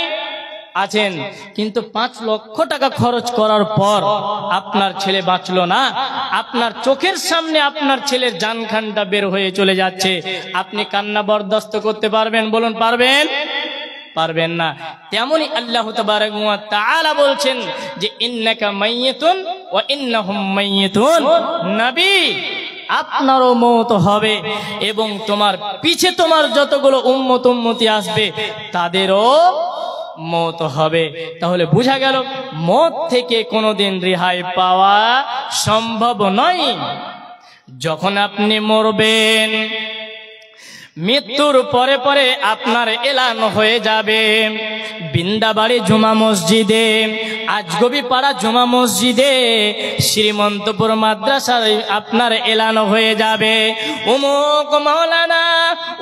আছেন। কিন্তু 5 লক্ষ টাকা খরচ করার পর আপনার ছেলে বাঁচলো না, আপনার চোখের সামনে আপনার ছেলের জানখানটা বের হয়ে চলে যাচ্ছে, আপনি কান্না বরদাস্ত করতে পারবেন? বলুন, পারবেন? পারবেন না। তেমনি আল্লাহ তাবারক ওয়া তাআলা বলছেন যে ইন্নাকা মাইয়িতুন ওয়া ইন্নাহুম মাইয়িতুন। নবী, আপনারও মওত হবে এবং তোমার পিছে তোমার যতগুলো উম্মত উম্মতি আসবে তাদেরও মওত হবে। তাহলে বোঝা গেল মওত থেকে কোনোদিন রেহাই পাওয়া সম্ভব নয়। যখন আপনি মরবেন, মৃত্যুর পরে পরে আপনার এলান হয়ে যাবে বিন্দাবাড়ি জুমা মসজিদে, আজগবি পাড়া জুমা মসজিদে, শ্রীমন্তপুর মাদ্রাসায় আপনার এলান হয়ে যাবে, অমুক মাওলানা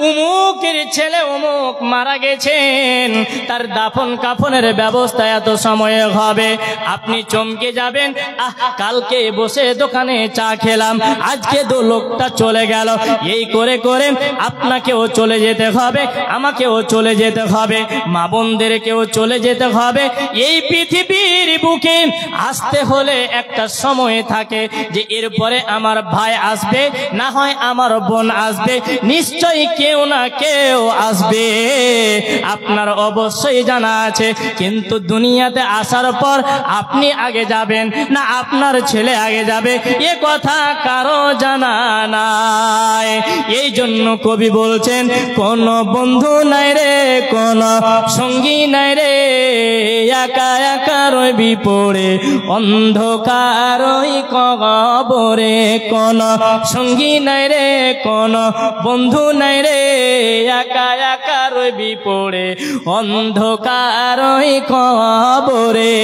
অমুকের ছেলে অমুক মারা গেছেন, তার দাফন কাফনের ব্যবস্থা এত সময়ে হবে। আপনি চমকে যাবেন, কালকে বসে দোকানে চা খেলাম, আজকে 2 লোকটা চলে গেল। এই করে করে আপনাকেও চলে যেতে হবে, আমাকেও চলে যেতে হবে, মা বোনদেরকেও চলে যেতে হবে। এই পৃথিবীর বুকে আসতে হলে একটা সময় থাকে যে এরপরে আমার ভাই আসবে, না হয় আমার বোন আসবে, নিশ্চয়ই কেউ না কেউ আসবে, আপনার অবশ্যই জানা আছে। কিন্তু দুনিয়াতে আসার পর আপনি আগে যাবেন না আপনার ছেলে আগে যাবে, এ কথা কারো জানা নাই। এই জন্য কবি বলছেন, কোন বন্ধু নাই রে, কোন সঙ্গী নাই রে, একা একা রবি পড়ে অন্ধকার ওই কবরে। কোন সঙ্গী নাই রে, কোন বন্ধু নাই রে, একা একা রবি পড়ে অন্ধকার ওই কবরে।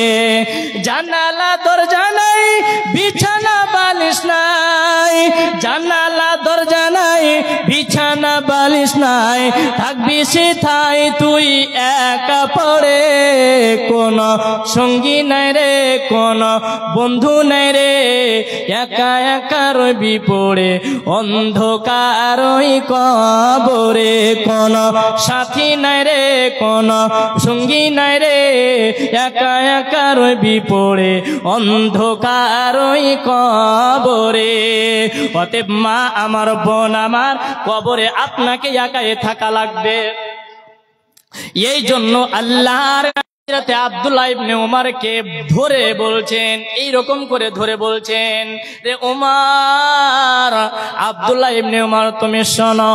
জানালা দরজা নাই, বিছানা বালিশ নাই, জানালা দরজা নাই, বিছানা বালিশ নাই, থাকবি সেথায় তুই একা পড়ে, কোন সঙ্গী নাই রে, কোন বন্ধু নাই রে, একা একা রবি পড়ে অন্ধকার ওই কবরে, কোন সাথী নাই রে, কোন সঙ্গী নাই রে, একা একা রবি পড়ে অন্ধকার ওই কবরে। অতএব মা আমার, বোন আমার, কবরে আপনাকে একাই থাকা লাগবে। এই জন্য আল্লাহর আব্দুল্লাহ ইবনে উমরকে ধরে বলছেন, এই রকম করে ধরে বলছেন, রে উমর, আব্দুল্লাহ ইবনে উমর তুমি শোনো,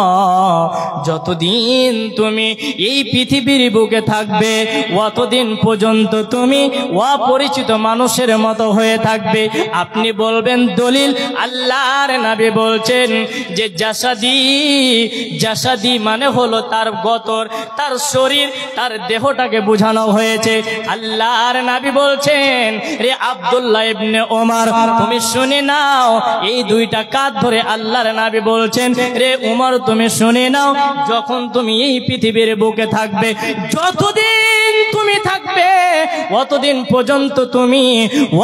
যতদিন তুমি এই পৃথিবীর বুকে থাকবে অতদিন পর্যন্ত তুমি অপরিচিত মানুষের মতো হয়ে থাকবে। আপনি বলবেন দলিল, আল্লাহর নবী বলছেন যে জাসাদি, জাসাদি মানে হলো তার গতর, তার শরীর, তার দেহটাকে বোঝানো হয়েছে। আল্লাহর নবী বলছেন, রে আব্দুল্লাহ ইবনে ওমর তুমি শুনে নাও, এই দুইটা কাঁধ ধরে আল্লাহর নবী বলছেন, রে উমর তুমি শুনে নাও, যখন তুমি এই পৃথিবীর বুকে থাকবে, যতদিন তুমি থাকবে অতদিন পর্যন্ত তুমি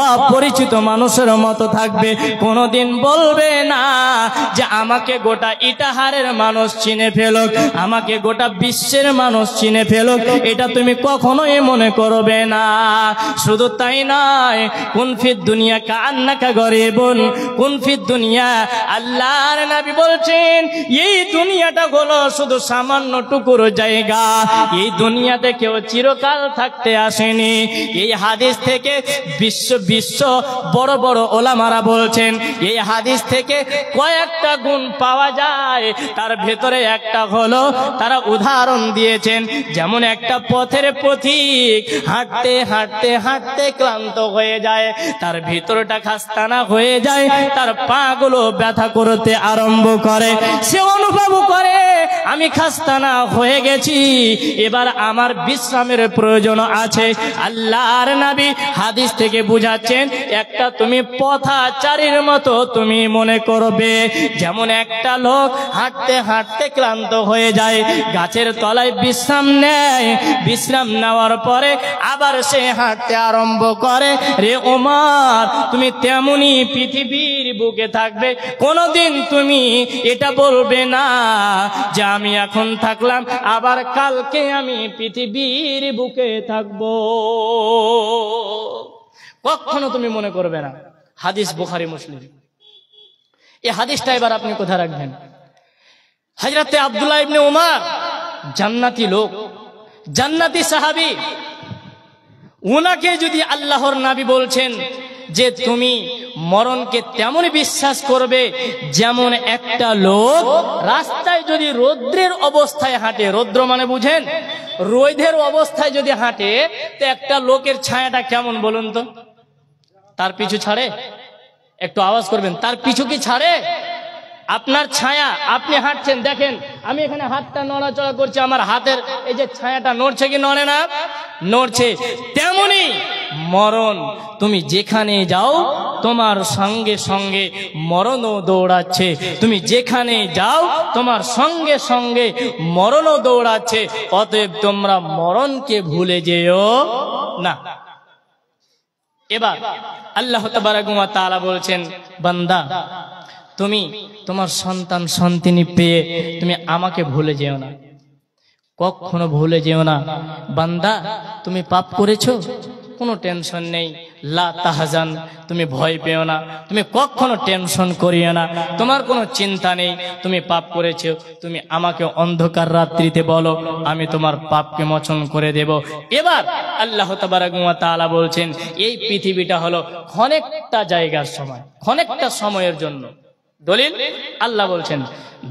অপরিচিত মানুষের মতো থাকবে। কোনোদিন বলবে না যে আমাকে গোটা ইটাহারের মানুষ চিনে ফেলুক, আমাকে গোটা বিশ্বের মানুষ চিনে ফেলুক, এটা তুমি কখনোই মনে করবে না। শুধু তাই নয়, কুন ফিদ দুনিয়া কান্নাকা গরিবুন, কুন ফিদ দুনিয়া, আল্লাহর নবী বলছেন এই দুনিয়াটা হলো শুধু সামান্য টুকুর জায়গা, এই দুনিয়াতে কেউ চিরকাল থাকতে আসেনি। এই হাদিস থেকে বিশ্ব বড় বড় ওলামারা বলছেন, এই হাদিস থেকে কয়েকটা গুণ পাওয়া যায়, তার ভেতরে একটা হলো তারা উদাহরণ দিয়েছেন, যেমন একটা পথের পথিক হাঁটতে হাঁটতে হাঁটতে ক্লান্ত হয়ে যায়, তার ভিতরটা খাস্তানা হয়ে যায়, তার পা গুলো ব্যথা করতে আরম্ভ করে, সে অনুভব করে আমি খাস্তানা হয়ে গেছি, এবার আমার বিশ্রামের প্রয়োজন আছে। আল্লাহর নবী হাদিস থেকে বুঝাচ্ছেন, একটা তুমি পথচারীর মতো তুমি মনে করবে, যেমন একটা লোক হাঁটতে হাঁটতে ক্লান্ত হয়ে যায়, গাছের তলায় বিশ্রাম নেয়, বিশ্রাম নেওয়ার পরে আবার সে হাঁটতে আরম্ভ করে। রে ওমর তুমি তেমনি পৃথিবীর বুকে থাকবে, কোনোদিন তুমি এটা বলবে না যে আমি এখন থাকলাম আবার কালকে আমি পৃথিবীর বুকে থাকবো, কখনো তুমি মনে করবে না। হাদিস বুখারী মুসলিম। এই হাদিসটা এবার আপনি কোথায় রাখবেন? হযরতে আব্দুল্লাহ ইবনে উমর জান্নাতি লোক, জান্নাতি সাহাবী, উনাকে যদি আল্লাহর নবী বলছেন যে তুমি মরণকে তেমনই বিশ্বাস করবে যেমন একটা লোক রাস্তায় যদি রৌদ্রের অবস্থায় হাঁটে, রৌদ্র মানে বুঝেন, রোদের অবস্থায় যদি হাঁটে, তো একটা লোকের ছায়াটা কেমন বলুন তো? তার পিছু ছাড়ে? একটু আওয়াজ করবেন, তার পিছু কি ছাড়ে? আপনার ছায়া, আপনি হাঁটছেন, দেখেন আমি এখানে হাতটা নড়াচড়া করছি, আমার হাতের এই যে ছায়াটা নড়ছে কি নড়ে না? নড়ছে। তেমনি মরণ, তুমি যেখানে যাও তোমার সঙ্গে সঙ্গে মরণও দৌড়াচ্ছে, তুমি যেখানে যাও তোমার সঙ্গে সঙ্গে মরণও দৌড়াচ্ছে, অতএব তোমরা মরণকে ভুলে যেও না। এবার আল্লাহ তাবারাক ওয়া তাআলা বলছেন, বান্দা তুমি তোমার সন্তান সন্তানি পেয়ে তুমি আমাকে ভুলে যেও না, কখনো ভুলে যেও না। বান্দা তুমি পাপ করেছো, কোনো টেনশন নেই, লা তাহজান, তুমি ভয় পেও না, তুমি কখনো টেনশন করিও না, তোমার কোনো চিন্তা নেই। তুমি পাপ করেছো, তুমি আমাকে অন্ধকার রাত্রিতে বলো, আমি তোমার পাপকে মোচন করে দেব। এবার আল্লাহ তাবারাক ওয়া তাআলা বলছেন, এই পৃথিবীটা হলো ক্ষণেকটা জায়গার সময়, ক্ষণেকটা সময়ের জন্য। দলিল আল্লাহ বলছেন,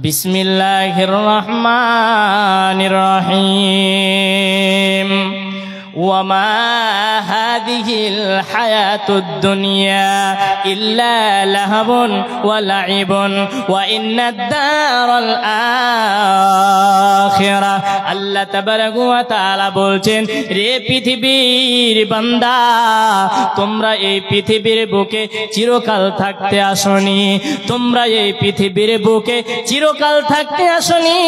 বিসমিল্লাহির রহমানির রহিম, ওয়ামা হাযিহিল হায়াতুদ দুনিয়া ইল্লা লাহবুন ওয়া লাইবুন ওয়া ইন্নাদ দারাল আখিরা আল্লাহ তাবারাক ওয়া তাআলা বলছেন, রে পৃথিবীর বান্দা, তোমরা এই পৃথিবীর বুকে চিরকাল থাকতে আসনি, তোমরা এই পৃথিবীর বুকে চিরকাল থাকতে আসনি।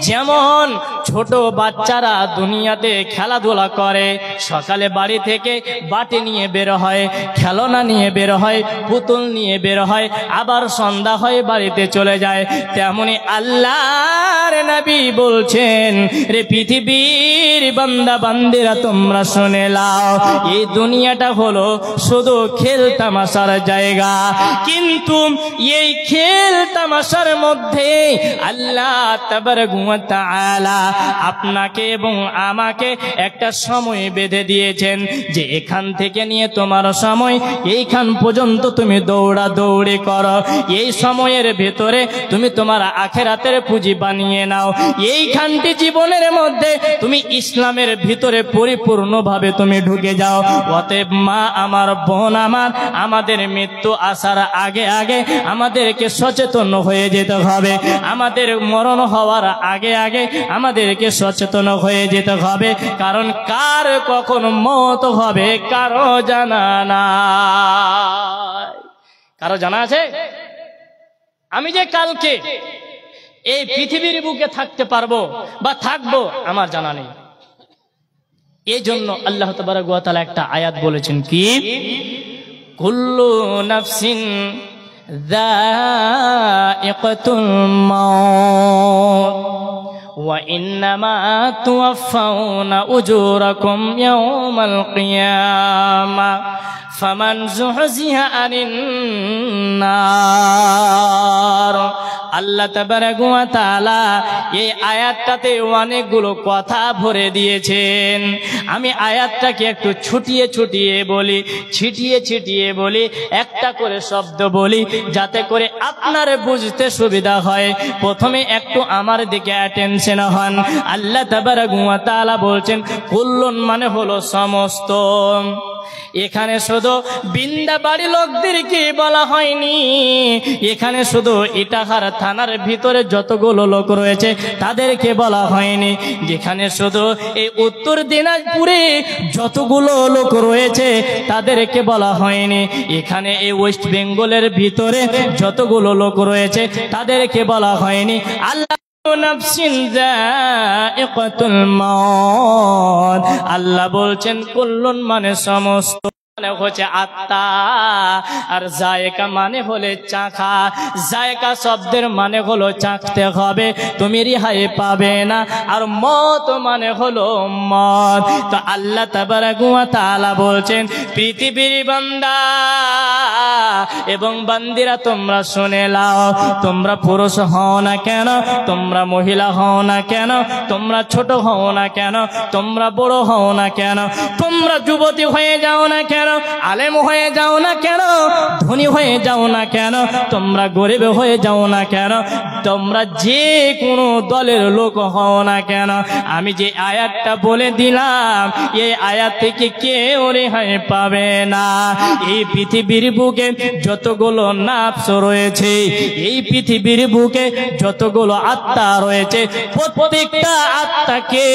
যেমন ছোট বাচ্চারা দুনিয়াতে খেলাধুলা করে, সকালে বাড়ি থেকে বাটি নিয়ে বের হয়, খেলনা নিয়ে বের হয়, পুতুল নিয়ে বের হয়, আবার সন্ধ্যা হয়ে বাড়িতে চলে যায়। তেমনি আল্লাহর নবী বলছেন, রে পৃথিবীর বান্দা বান্দিরা, তোমরা শুনে লাও, এই দুনিয়াটা হলো শুধু খেল তামাশার জায়গা, কিন্তু এই খেল তামাশার মধ্যে আল্লাহ তাবারক ওয়া তাআলা আপনাকে এবং আমাকে একটা সময় বেঁধে দিয়েছেন, যে এখান থেকে নিয়ে তোমার সময় এইখান পর্যন্ত তুমি দৌড়া দৌড়ি করো। এই সময়ের ভেতরে তুমি তোমার আখিরাতের পুঁজি বানিয়ে নাও। এইখানটি জীবনের মধ্যে তুমি ইসলামের ভিতরে পরিপূর্ণভাবে তুমি ঢুকে যাও। অতএব মা আমার, বোন আমার, আমাদের মৃত্যু আসার আগে আগে আমাদেরকে সচেতন হয়ে যেতে হবে। আমাদের মরণ হওয়ার আগে আগে আমাদেরকে সচেতন হয়ে যেতে হবে, কারণ কার কখন মত হবে কারো জানা নাই। কারো জানা আছে? আমি যে কালকে এই পৃথিবীর বুকে থাকতে পারবো বা থাকবো আমার জানা নেই। এই জন্য আল্লাহ তাবারক ওয়া তাআলা একটা আয়াত বলেছেন, কি, কুল্লু নাফসিন যায়িকাতুল মাউত ওয়া ইন্নামা তুওয়াফাউনা উজুরাকুম ইয়াওমাল কিয়ামাহ ফামান যুহজিহা আনিন নার। আল্লাহ তাবারক ওয়া তাআলা এই আয়াতটাতে অনেকগুলো কথা ভরে দিয়েছেন। আমি আয়াতটাকে একটু ছুটিয়ে ছুটিয়ে বলি, ছিটিয়ে ছিটিয়ে বলি, একটা করে শব্দ বলি, যাতে করে আপনার বুঝতে সুবিধা হয়। প্রথমে একটু আমার দিকে অ্যাটেনশন হন। আল্লাহ তাবারক ওয়া তাআলা বলছেন, কুল্লুন মানে হলো সমস্ত। এখানে শুধু বিন্দাবাড়ি লোকদেরকে বলা হয়নি, এখানে শুধু ইটাহার থানার ভিতরে যতগুলো লোক রয়েছে তাদেরকে বলা হয়নি, যেখানে শুধু এই উত্তর দিনাজপুরে যতগুলো লোক রয়েছে তাদেরকে বলা হয়নি, এখানে এই ওয়েস্ট বেঙ্গলের ভিতরে যতগুলো লোক রয়েছে তাদেরকে বলা হয়নি। আল্লাহ নাফসিন যায়িকাতুল মাউত, আল্লাহ বলছেন কুল্লুন মানে সমস্ত, মানে হচ্ছে আত্মা, আর জায়কা মানে হলে চাখা। জায়কা শব্দের মানে হলো চাখতে হবে, তুমি রেহাই পাবে না। আর মত মানে হলো মত। তো আল্লাহ তাবারক ওয়া তাআলা বলছেন, পৃথিবীর বান্দা এবং বান্দিরা, তোমরা শুনে লাও, তোমরা পুরুষ হও না কেন, তোমরা মহিলা হও না কেন, তোমরা ছোট হও না কেন, তোমরা বড় হও না কেন, তোমরা যুবতী হয়ে যাও না কেন, আলেম হয়ে যাও না কেন, ধনী হয়ে যাও না কেন, তোমরা গরিব হয়ে যাও না কেন, তোমরা যে কোনো দলের লোক হও না কেন, আমি যে আয়াতটা বলে দিলাম এই আয়াত থেকে কেউ রেহাই পাবে না। এই পৃথিবীর বুকে যতগুলো নাফস রয়েছে, এই পৃথিবীর বুকে যতগুলো আত্মা রয়েছে, প্রত্যেকটা আত্মাকে,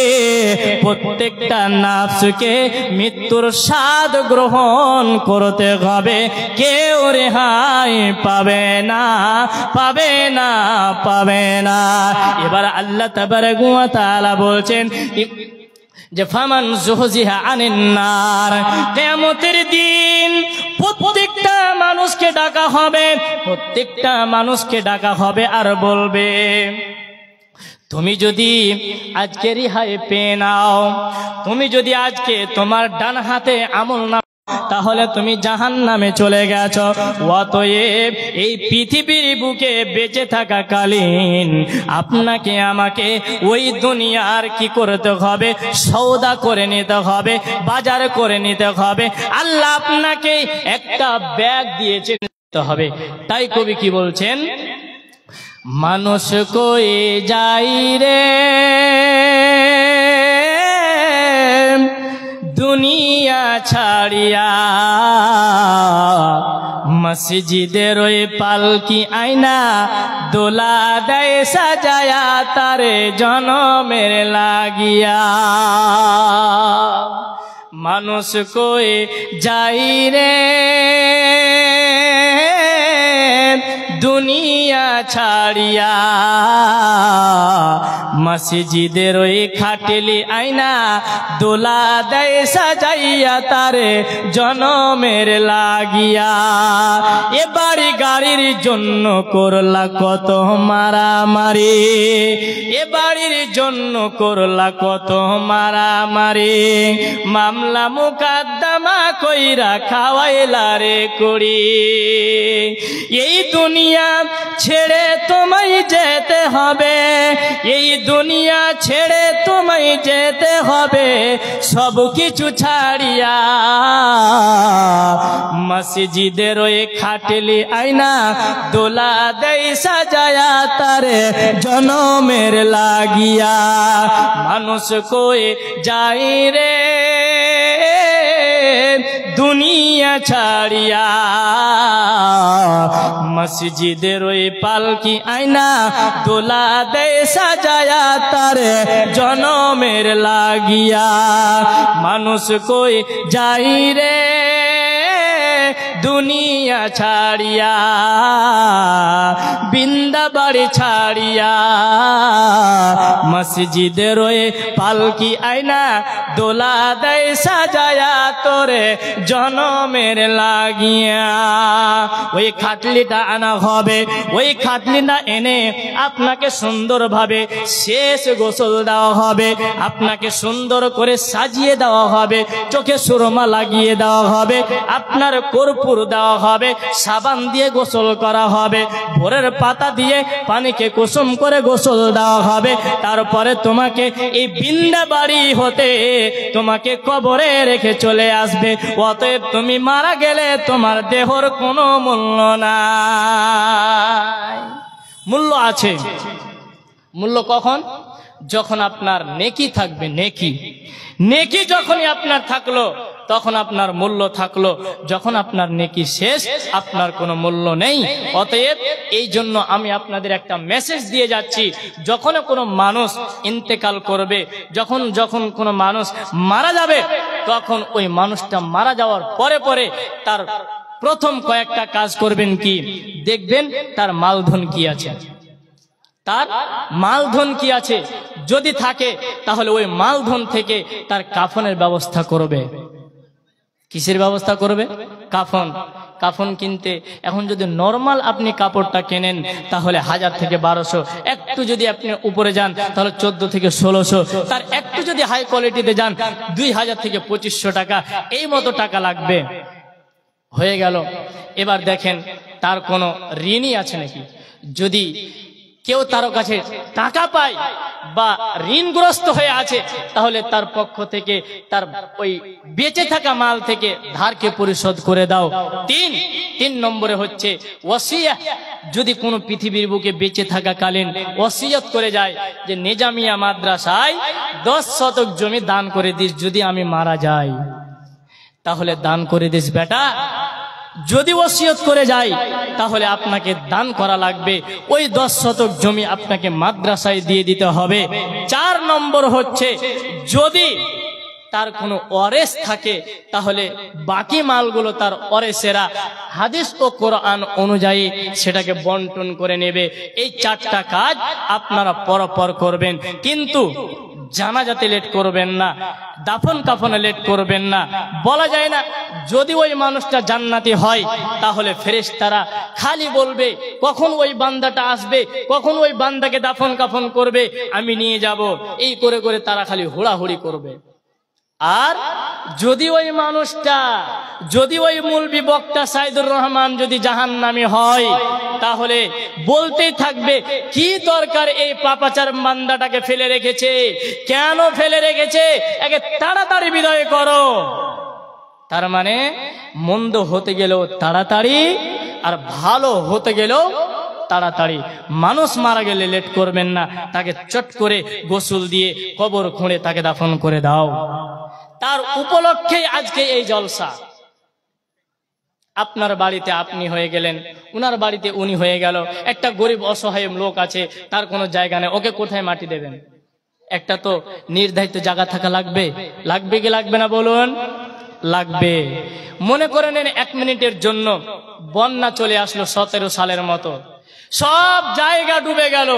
প্রত্যেকটা নাফসকে মৃত্যুর স্বাদ গ্রহণ করতে হবে, কেউ রেহাই পাবে না, পাবে না, পাবে না। এবার আল্লাহ তাবারক ওয়া তাআলা বলছেন যে ফামান যুহজিহা আনিন নার, কিয়ামতের দিন প্রত্যেকটা মানুষকে ডাকা হবে, প্রত্যেকটা মানুষকে ডাকা হবে আর বলবে, তুমি যদি আজকে রেহাই পেয়ে নাও, তুমি যদি আজকে তোমার ডান হাতে আমল না, তাহলে তুমি জাহান্নামে চলে গেছো। অতএব এই পৃথিবীর বুকে বেঁচে থাকাকালীন আপনাকে আমাকে ওই দুনিয়ার কি করতে হবে, সওদা করে নিতে হবে, বাজার করে নিতে হবে। আল্লাহ আপনাকে একটা ব্যাগ দিয়েছে, নিতে হবে। তাই কবি কি বলছেন, মানুষ কই যাই রে দুনিয়া ছাড়িয়া, মসজিদের ওই পালকি আয়না দোলা দেয় সাজায়া তারে জনমের লাগিয়া মানুষ কই যাই রে দুনিয়া ছাড়িয়া মসজিদের ওই খাটেলি আয়না দোলা দেয় সাজাইয়া তারে জনমের লাগিয়া এ বাড়ি গাড়ির জন্য করলা কত মারামারি এ বাড়ির জন্য করলা কত মারামারি মামলা মুকদ্দমা কইরা খাওয়াইলা রে করি এই দুনিয়া ছেড়ে তোমায় যেতে হবে এই দুনিয়া ছেড়ে তোমায় যেতে হবে সব কিছু ছাড়িয়া মসজিদের ওই খাটেলি আয়না দোলা দেয় সাজায়া তারে জনমের লাগিয়া মানুষ কই যাই রে দুনিয়া ছাড়িয়া মসজিদের ওই পালকি আয়না দোলা দেয় সাজায়া তারে জনমের লাগিয়া মানুষ কই যাই রে দুনিয়া ছাড়িয়া বৃন্দাবাড়ি ছাড়িয়া মসজিদের ওই পালকি আয়না দোলা দেয় সাজায়া তোরে জনমের লাগিয়া ওই খাটলিটা আনা হবে ওই খাটলিটা এনে আপনাকে সুন্দরভাবে শেষ গোসল দেওয়া হবে আপনাকে সুন্দর করে সাজিয়ে দেওয়া হবে চোখে সুরমা লাগিয়ে দেওয়া হবে আপনার কর্পূর দেওয়া হবে সাবান দিয়ে গোসল করা হবে ভোরের পাতা দিয়ে পানিকে কুসুম করে গোসল দেওয়া হবে তারপরে তোমাকে এই বৃন্দাবাড়ি হতে তোমাকে কবরে রেখে চলে আসবে অতএব তুমি মারা গেলে তোমার দেহর কোনো মূল্য নাই মূল্য আছে মূল্য কখন যখন আপনার নেকি থাকবে নেকি নেকি যখনই আপনার থাকলো তখন আপনার মূল্য থাকলো যখন আপনার নেকি শেষ আপনার কোনো মূল্য নেই অতএব এই জন্য আমি আপনাদের একটা মেসেজ দিয়ে যাচ্ছি যখন কোনো মানুষ ইন্তেকাল করবে যখন কোনো মানুষ মারা যাবে তখন ওই মানুষটা মারা যাওয়ার পরে পরে তার প্রথম কয়েকটা কাজ করবেন কি দেখবেন তার মালধন কি আছে তার মালধন কি আছে যদি থাকে তাহলে ওই মালধন থেকে তার কাফনের ব্যবস্থা করবে কিসের ব্যবস্থা করবে কাফন কাফন কিনতে এখন যদি নরমাল আপনি কাপড়টা কেনেন তাহলে 1000 থেকে 1200 একটু যদি আপনি উপরে যান তাহলে 14 থেকে 1600 তার একটু যদি হাই কোয়ালিটিতে যান 2000 থেকে 2500 টাকা এই মতো টাকা লাগবে হয়ে গেল এবার দেখেন তার কোনো ঋণই আছে নাকি যদি কেউ তার কাছে টাকা পায় বা ঋণগ্রস্ত হয়ে আছে তাহলে তার পক্ষ থেকে তার ওই বেঁচে থাকা মাল থেকে ধারকে পরিশোধ করে দাও তিন নম্বরে হচ্ছে ওসিয়া যদি কোনো পৃথিবীর বুকে বেঁচে থাকাকালীন ওসিয়ত করে যায় যে নিজামিয়া মাদ্রাসায় 10 শতক জমি দান করে দিস যদি আমি মারা যাই তাহলে দান করে দিস বেটা যদি ওসিয়ত করে যায় তাহলে আপনাকে দান করা লাগবে ওই 10 শতক জমি আপনাকে মাদ্রাসায় দিয়ে দিতে হবে 4 নম্বর হচ্ছে যদি তার কোনো ওয়ারেস থাকে তাহলে বাকি মালগুলো তার ওয়ারেসেরা হাদিস ও কোরআন অনুযায়ী সেটাকে বন্টন করে নেবে এই 4টা কাজ আপনারা পরপর করবেন কিন্তু জানাজাতে লেট করবেন না দাফন কাফনে লেট করবেন না বলা যায় না যদি ওই মানুষটা জান্নাতি হয় তাহলে ফেরেশতারা খালি বলবে কখন ওই বান্দাটা আসবে কখন ওই বান্দাকে দাফন কাফন করবে আমি নিয়ে যাব এই করে করে তারা খালি হুড়াহুড়ি করবে আর যদি ওই মানুষটা যদি ওই মৌলবি বক্তা সাইদুর রহমান যদি জাহান্নামী হয় তাহলে বলতেই থাকবে কি দরকার এই পাপাচার বান্দাটাকে ফেলে রেখেছে কেন ফেলে রেখেছে একে তাড়াতাড়ি বিদায় করো তার মানে মন্দ হতে গেলেও তাড়াতাড়ি আর ভালো হতে গেলেও তাড়াতাড়ি মানুষ মারা গেলে লেট করবেন না তাকে চট করে গোসল দিয়ে কবর খুঁড়ে তাকে দাফন করে দাও তার উপলক্ষে আজকে এই জলসা আপনার বাড়িতে আপনি হয়ে গেলেন, উনার বাড়িতে উনি হয়ে গেল। একটা গরিব অসহায় লোক আছে, তার কোনো জায়গা নেই, ওকে কোথায় মাটি দেবেন? একটা তো নির্ধারিত জায়গা থাকা লাগবে, লাগবে কি লাগবে না বলুন? লাগবে। মনে করে নেন 1 মিনিটের জন্য বন্যা চলে আসলো 17 সালের মতো, সব জায়গা ডুবে গেল,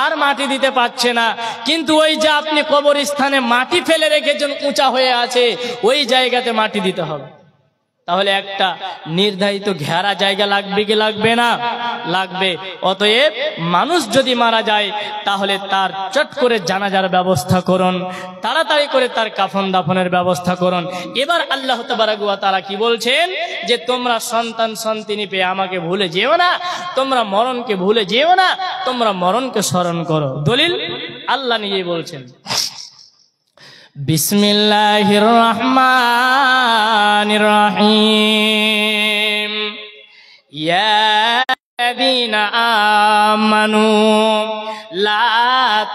আর মাটি দিতে পারছে না, কিন্তু ওই যে আপনি কবরস্থানে মাটি ফেলে রেখেছেন উঁচা হয়ে আছে, ওই জায়গাতে মাটি দিতে হবে। তাহলে একটা নির্ধারিত ঘেরা জায়গা লাগবে কি লাগবে না? লাগবে। অতএব মানুষ যদি মারা যায় তাহলে তার চট করে জানাজার ব্যবস্থা করুন, তাড়াতাড়ি করে তার কাফন দাফনের ব্যবস্থা করুন। এবার আল্লাহ তাবারক ওয়া তাআলা কি বলছেন? যে তোমরা সন্তান সন্তানি পেয়ে আমাকে ভুলে যেও না, তোমরা মরণকে ভুলে যেও না, তোমরা মরণকে স্মরণ করো। দলিল আল্লাহ নিজেই বলছেন, বিসমিল্লাহির রহমানির রহিম, ইয়া আল্লাযীনা আমানু লা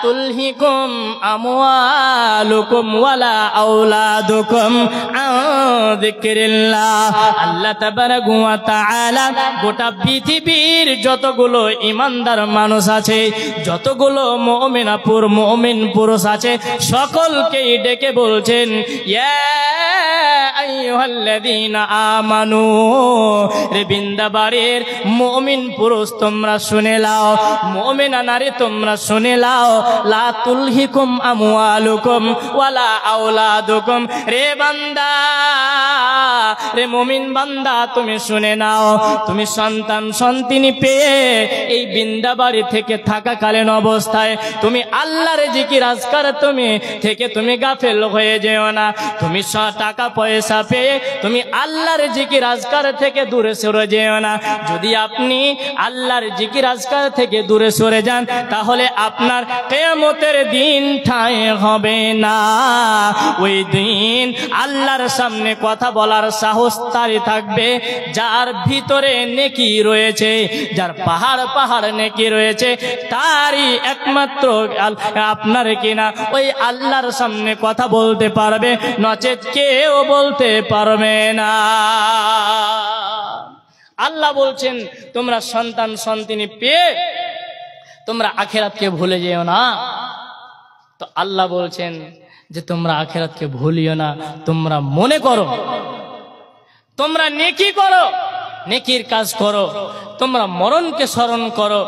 তুলহিকুম আমওয়ালুকুম ওয়ালা আওলাদুকুম আন যিকরিল্লাহ। আল্লাহ তাবারক ওয়া তাআলা গোটা পৃথিবীর যতগুলো ঈমানদার মানুষ আছে, যতগুলো মুমিন পুরুষ আছে, সকলকেই ডেকে বলছেন, ইয়া আইয়ুহাল্লাযীনা আমানু, রে বৃন্দাবাড়ির মুমিন পুরুষ তোমরা শুনে লাও, মুমিনা নারী তোমরা শুনে লাও, লা তুলহিকুম আমওয়ালুকুম ওয়ালা আওলাদুকুম, রে বান্দা, রে মুমিন বান্দা তুমি শুনে নাও, তুমি সন্তান সন্তানি পেয়ে এই বৃন্দাবাড়ি থেকে থাকাকালীন অবস্থায় তুমি আল্লাহর জিকির আজকার তুমি গাফেল হয়ে যেও না। তুমি টাকা পয়সা পেয়ে তুমি আল্লাহর জিকির আজকার থেকে দূরে সরে যেও না। যদি আপনি আল্লাহর জিকির আজকার থেকে দূরে সরে যান তাহলে আপনার কিয়ামতের দিন ঠাঁই হবে না। ওই দিন আল্লাহর সামনে কথা বলার সাহস তারই থাকবে যার ভিতরে নেকি রয়েছে, যার পাহাড় পাহাড় নেকি রয়েছে, তারই একমাত্র আপনার কিনা ওই আল্লাহর সামনে কথা বলতে পারবে, নচেত কেউ বলতে পারবে না। আল্লাহ বলছেন তোমরা সন্তান সন্তানি পেয়ে তোমরা আখিরাতকে ভুলে যেও না। তো আল্লাহ বলছেন যে তোমরা আখিরাতকে ভুলিও না, তোমরা মনে করো, তোমরা নেকি করো, নেকির কাজ করো, তোমরা মরণকে স্মরণ করো।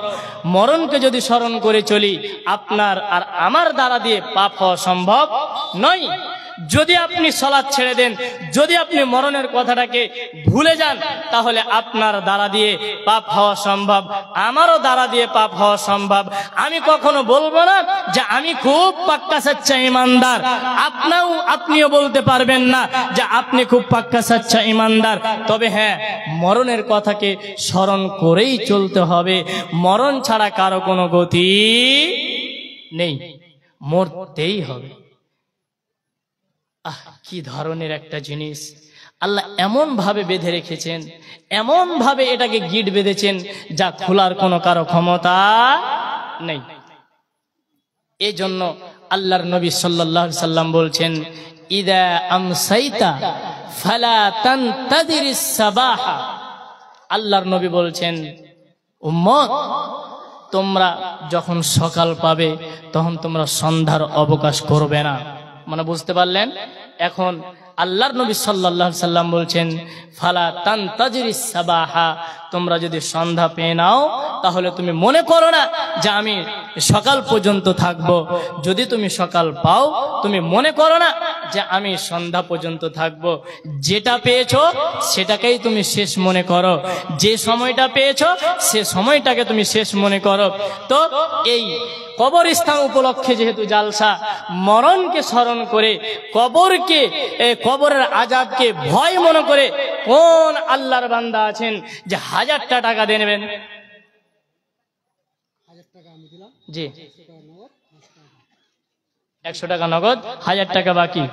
মরণকে যদি স্মরণ করে চলি আপনার আর আমার দ্বারা দিয়ে পাপ হওয়া সম্ভব নয়। যদি আপনি সালাত ছেড়ে দেন, যদি আপনি মরণের কথাটাকে ভুলে যান, তাহলে আপনার দ্বারা দিয়ে পাপ হওয়া সম্ভব, আমারও দ্বারা দিয়ে পাপ হওয়া সম্ভব। আমি কখনো বলবো না যে আমি খুব পাক্কা সচ্চা ইমানদার, আপনিও বলতে পারবেন না যে আপনি খুব পাক্কা সচ্চা ইমানদার। তবে হ্যাঁ, মরণের কথাকে স্মরণ করেই চলতে হবে। মরণ ছাড়া কারো কোনো গতি নেই, মরতেই হবে। কি ধরনের একটা জিনিস আল্লাহ এমন ভাবে বেঁধে রেখেছেন, এমন ভাবে এটাকে গিট বেঁধেছেন যা খোলার কোনো কারো ক্ষমতা নেই। এই জন্য আল্লাহর নবী সাল্লাল্লাহু আলাইহি সাল্লাম বলছেন, ইদা আমসাইতা ফালা তানতাদিরিস সাবাহা। আল্লাহর নবী বলছেন, উম্মত তোমরা যখন সকাল পাবে তখন তোমরা সন্ধ্যার অবকাশ করবে না। মানে বুঝতে পারলেন? এখন আল্লাহর নবী সাল্লাল্লাহু আলাইহি সাল্লাম বলছেন, ফালা তানতাজিরিস সাবাহা, তোমরা যদি সন্ধ্যা পেয়ে নাও তাহলে তুমি মনে করো না যে আমি সকাল পর্যন্ত থাকব। যদি তুমি সকাল পাও তুমি মনে করো না যে আমি সন্ধ্যা পর্যন্ত থাকব। যেটা পেয়েছো সেটাকেই তুমি শেষ মনে করো, যে সময়টা পেয়েছো সে সময়টাকে তুমি শেষ মনে করো। তো এই কবরস্থান উপলক্ষে যেহেতু জালসা, মরণকে স্মরণ করে কবরকে, কবরের আযাবকে ভয় মনে করে কোন আল্লাহর বান্দা আছেন যে 1000টা টাকা দেবেন? জি, 100 টাকা নগদ, 1000 টাকা বাকি,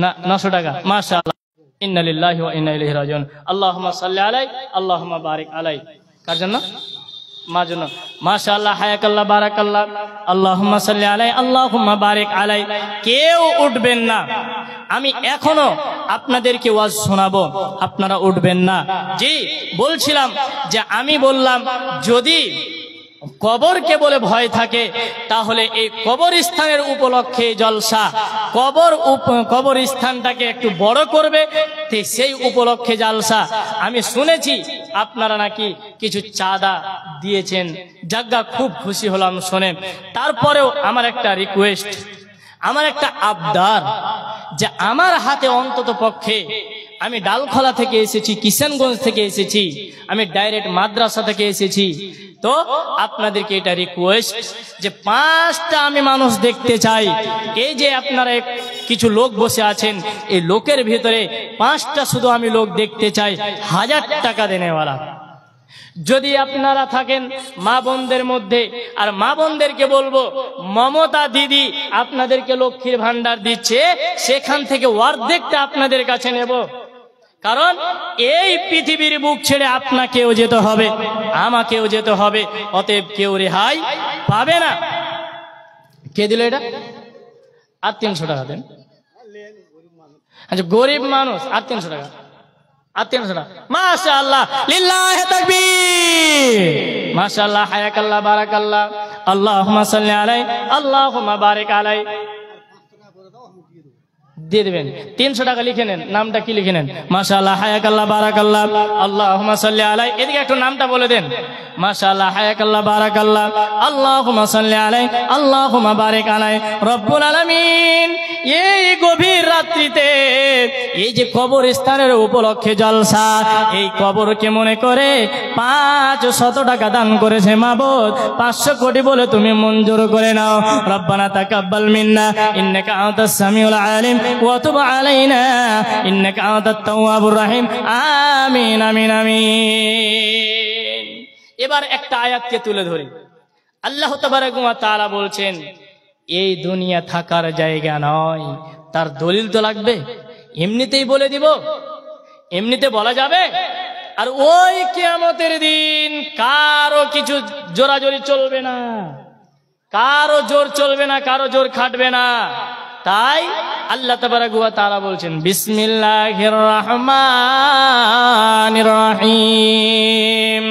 না 900 টাকা। মাশাআল্লাহ, ইন্না লিল্লাহি ওয়া ইন্না ইলাইহি রাজিউন। আল্লাহুম্মা সাল্লি আলাইহি, আল্লাহুম্মা বারিক আলাইহি। কার জন্য? মাজনু মাশাআল্লাহ হায়াকাল্লাহ বারাকাল্লাহ আল্লাহুম্মা সাল্লি আলাই আল্লাহুম্মা বারিক আলাই। কেউ উঠবেন না, আমি এখনো আপনাদেরকে ওয়াজ শোনাবো, আপনারা উঠবেন না। জি বলছিলাম যে আমি বললাম যদি কবরকে বলে ভয় থাকে তাহলে এই কবরস্থানের উপলক্ষে জলসা, কবরস্থানটাকে একটু বড় করবে সেই উপলক্ষে জলসা। আমি শুনেছি আপনারা নাকি কিছু চাঁদা দিয়েছেন, জায়গা খুব খুশি হলাম শুনে। তারপরেও আমার একটা রিকোয়েস্ট, আমার একটা আবদার, যে আমার হাতে অন্তত পক্ষে, আমি ডালখোলা থেকে এসেছি, কিষানগঞ্জ থেকে এসেছি, আমি ডাইরেক্ট মাদ্রাসা থেকে এসেছি, তো আপনাদেরকে এটা রিকোয়েস্ট যে 5টা আমি মানুষ দেখতে চাই। এই যে আপনারা কিছু লোক বসে আছেন, এই লোকের ভিতরে 5টা শুধু আমি লোক দেখতে চাই 1000 টাকা দেনেওয়ালা। যদি আপনারা থাকেন মা বোনদের মধ্যে, আর মা বোনদেরকে বলবো মমতা দিদি আপনাদেরকে লক্ষ্মীর ভান্ডার দিচ্ছে, সেখান থেকে অর্ধেকটা আপনাদের কাছে নেব। কারণ এই পৃথিবীর বুক ছেড়ে আপনাকেও যেতে হবে, আমাকেও যেতে হবে, অতএব কেউ রেহাই পাবে না। কে দিল এটা? আর 300 টাকা দেন। আচ্ছা গরিব মানুষ, আর 300 টাকা, আর 300 টাকা। মাশাআল্লাহ, লিল্লাহি তাকবীর, মাশাআল্লাহ হায়াকাল্লাহ বারাকাল্লাহ আল্লাহুম্মা সাল্লি আলাই আল্লাহুম্মা বারিক আলাই। দিয়ে দেবেন 300 টাকা লিখে নেন, নামটা কি লিখে নেন? মাশাআল্লাহ হায়াকাল্লাহ বারাকাল্লাহ আল্লাহুম্মা সাল্লি আলাই। এদিকে একটু নামটা বলে দেন। মাশাআল্লাহ হায়াকাল্লাহ বারাকাল্লাহ আল্লাহুম্মা সাল্লি আলাই আল্লাহুম্মা বারিক আলাই। রব্বুল আলামিন এই গভীর রাত্রিতে এই যে কবরস্থানের উপলক্ষে জলসা, এই কবরকে মনে করে 500 টাকা দান করেছে মাবুদ। 500 কোটি বলে তুমি মঞ্জুর করে নাও। রব্বানা তাকাব্বাল মিন্না ইন্নাকা আনতাস সামিউল আলিম ওয়া তুব আলাইনা ইন্নাকা আনতাত তাওয়াবুর রহিম। আমিন আমিন আমিন। এবার একটা আয়াতকে তুলে ধরে আল্লাহ তাবারাক ওয়া তাআলা বলছেন এই দুনিয়া থাকার জায়গা নয়। তার দলিল তো লাগবে, এমনিতেই বলে দিব? এমনিতে বলা যাবে? আর ওই কিয়ামতের দিন কারো কিছু জোরাজোরি চলবে না, কারো জোর চলবে না, কারো জোর খাটবে না। তাই আল্লাহ তাবারাক ওয়া তাআলা বলছেন বিসমিল্লাহির রহমানির রহিম।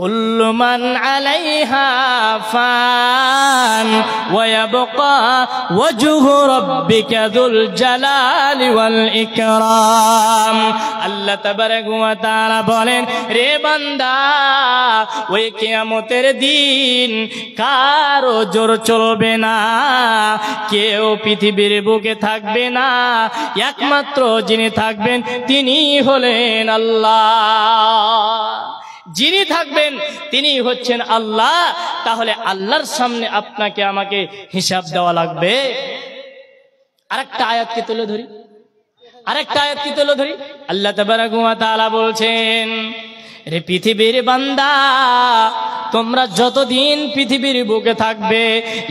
কুল্লু মান আলাইহা ফান ওয়া ইয়াবকা ওয়াজহু রাব্বিকা যুল জালালি ওয়াল ইকরাম। আল্লাহ তাবারাক ওয়া তাআলা বলেন, রে বান্দা, ওই কিয়ামতের দিন কারো জোর চলবে না, কেউ পৃথিবীর বুকে থাকবে না, একমাত্র যিনি থাকবেন তিনি হলেন আল্লাহ। যিনি থাকবেন তিনি হচ্ছেন আল্লাহ। তাহলে আল্লাহর সামনে আপনাকে আমাকে হিসাব দেওয়া লাগবে। আরেকটা আয়াতকে তুলে ধরি, আল্লাহ তাবারাক ওয়া তাআলা বলছেন, রে পৃথিবীর বান্দা, তোমরা যতদিন পৃথিবীর বুকে থাকবে,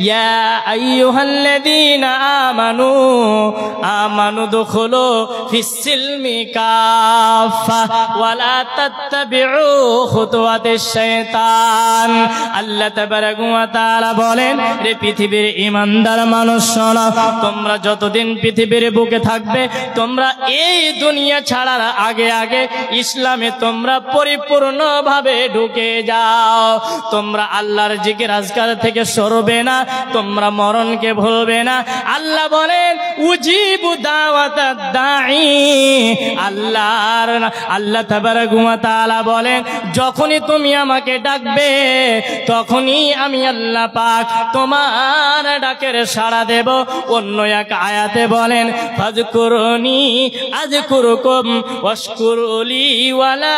ইয়া আইয়ুহাল্লাযীনা আমানু আমানু দুখুলু ফিস-সিলমি কাফা ওয়া লা তাত্তাবিউ খুতুওয়াতিশ শাইতান। আল্লাহ তাবারাক ওয়া তাআলা বলেন, রে পৃথিবীর ঈমানদার মানুষ শোনো, তোমরা যতদিন পৃথিবীর বুকে থাকবে, তোমরা এই দুনিয়া ছাড়ার আগে আগে ইসলামে তোমরা পরিপূর্ণভাবে ঢুকে যাও। তোমরা আল্লাহর জিকির আজকার থেকে সরবে না, তোমরা মরণকে ভুলবে না। আল্লাহ বলেন উজিবু দাওয়াতাদ দাঈ। আল্লাহ তাবারাক ওয়া তাআলা বলেন, যখনই তুমি আমাকে ডাকবে তখনই আমি আল্লাহ পাক তোমার ডাকের সাড়া দেব। অন্য এক আয়াতে বলেন, ফাযকুরুনি আযকুরুকুম ওয়াশকুরুলি ওয়ালা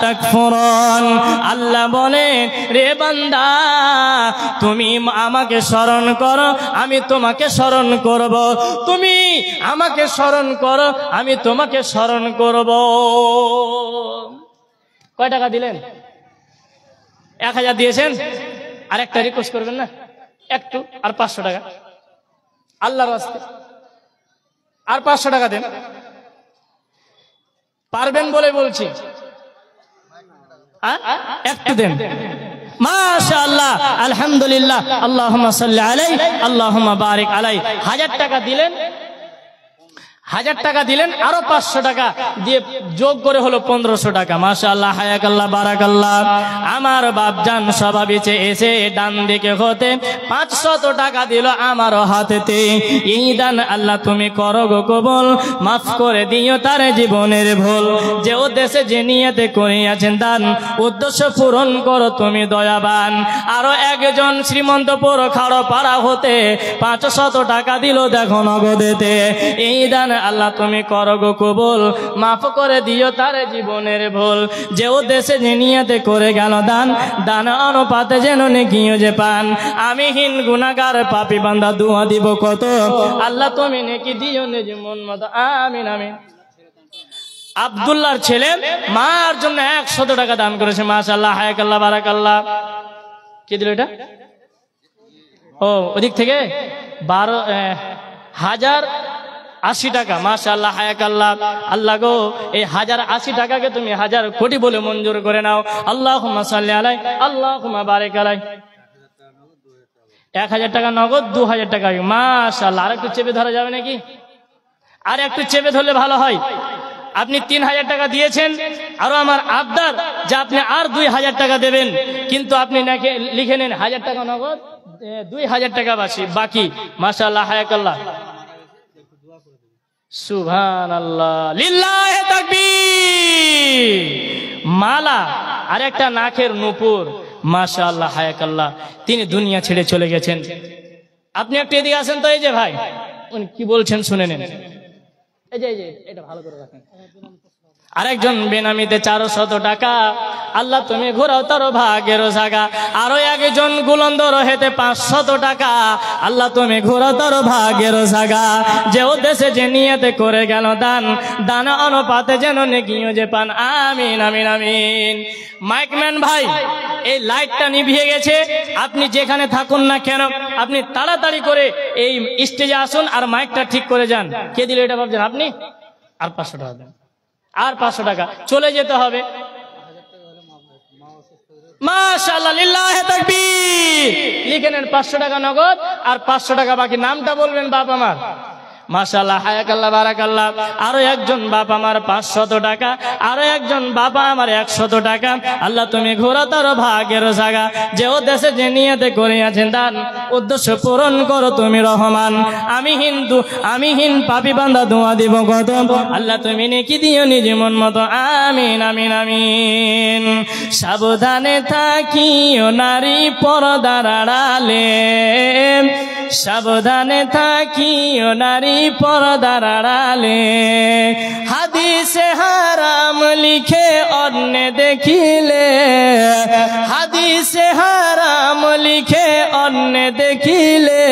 তাকফুরুন। আল্লাহ বলেন, রে বান্দা, তুমি আমাকে স্মরণ করো, আমি তোমাকে স্মরণ করব। তুমি আমাকে স্মরণ করো, আমি তোমাকে স্মরণ করব। কয় টাকা দিলেন? 1000 দিয়েছেন। আর একটা রিকোয়েস্ট করবেন না একটু? আর 500 টাকা আল্লাহর রাস্তে, আর 500 টাকা দেন। পারবেন বলে বলছি, একটু দেন মাশাআল্লাহ আলহামদুলিল্লাহ আল্লাহুম্মা সাল্লি আলাইহি আল্লাহুম্মা বারিক আলাইহি 1000 টাকা দিলেন 1000 টাকা দিলেন আরো 500 টাকা দিয়ে যোগ করে হলো 1500 টাকা মাশাআল্লাহ হায়াকাল্লাহ বারাকাল্লাহ আমার বাপজান স্বভাবিছে এসে ডান দিকে হতে 500 টাকা দিল আমার হাতেতে এই দান আল্লাহ তুমি করো গো কবুল মাফ করে দিও তার জীবনের ভুল যে উদ্দেশ্যে যে নিয়তে করিয়াছেন দান উদ্দেশ্য পূরণ করো তুমি দয়াবান আরো একজন শ্রীমন্তপুর খাড়পাড়া হতে 500 টাকা দিল দেখো নগদেতে এই দান আল্লাহ তুমি করো গো কবুল মাফ করে দিও তার জীবনের ভুল যে উদ্দেশ্যে যে নিয়তে করে গেল দান দান অনুপাতে যেন নেকিও যে পান আমি হীন গুনাহগার পাপী বান্দা দুয়া দিব কত আল্লাহ তুমি নেকি দিও নিজ মন মতো আমিন আমিন আব্দুল্লাহর ছেলে মার জন্য 100 টাকা দান করেছে মাশাআল্লাহ হায়াকাল্লাহ বারাকাল্লাহ কি দিল এটা ও ওদিক থেকে 12,080 টাকা মাশাআল্লাহ হায়াকাল্লাহ আল্লাহ গো এই 1080 টাকাকে তুমি 1000 কোটি বলে মঞ্জুর করে নাও আল্লাহুম্মা সাল্লি আলাইহি আল্লাহুম্মা বারিক আলাইহি 1000 টাকা নগদ 2000 টাকা মাশাআল্লাহ আর একটু চেপে ধরা যাবে নাকি আর একটু চেপে ধরলে ভালো হয় আপনি 3000 টাকা দিয়েছেন আর আমার আবদার যে আপনি আর 2000 টাকা দেবেন কিন্তু আপনি নাকি লিখে নেন 1000 টাকা নগদ 2000 টাকা বাকি মাশাআল্লাহ হায়াকাল্লাহ সুবহানাল্লাহ লিল্লাহি তাকবীর মালা আর একটা নাকের নূপুর মাশাআল্লাহ হায়াকাল্লাহ তিনি দুনিয়া ছেড়ে চলে গেছেন আপনি একটু এদিকে আসেন তো এই যে ভাই উনি কি বলছেন শুনে নেন এই যে এটা ভালো করে রাখেন আরেকজন বেনামিতে 400 টাকা আল্লাহ তুমি ঘোরাও তার ভাগের জায়গা আরো একজন গুলন্দর হেতে 500 টাকা আল্লাহ তুমি ঘোরাও তার ভাগের জায়গা যে উদ্দেশ্যে যে নিয়তে করে গেল দান অনুপাতে যেন নেকিও যে পান আমিন আমিন আমিন মাইকম্যান ভাই এই লাইটটা নিভিয়ে গেছে আপনি যেখানে থাকুন না কেন আপনি তাড়াতাড়ি করে এই স্টেজে আসুন আর মাইকটা ঠিক করে যান কে দিল এটা ভাবছেন আপনি আর 500 টাকা দেন আর 500 টাকা চলে যেতে হবে মাশাআল্লাহ লিল্লাহি তাকবীর লিখে নেন 500 টাকা নগদ আর 500 টাকা বাকি নামটা বলবেন বাপ আমার মাশাআল্লাহ হায়াকাল্লাহ বারাকাল্লাহ আরো একজন বাপ আমার 500 টাকা আরো একজন বাবা আমার 100 টাকা আল্লাহ তুমি ঘোরা তার ভাগের জায়গা যে উদ্দেশ্যে যে নিয়তে করিয়াছেন দান উদ্দেশ্য পূরণ করো তুমি রহমান আমি হিন পাপী বান্দা দোয়া দিব কত আল্লাহ তুমি নেকি দিও নিজ মন মতো আমিন আমিন আমিন সাবধানে থাকিও নারী পর্দার আড়ালে সাবধানে থাকিও নারী পর্দার আড়ালে হাদিসে হারাম লিখে অন্য দেখিলে হাদিসে হারাম লিখে অন্য দেখিলে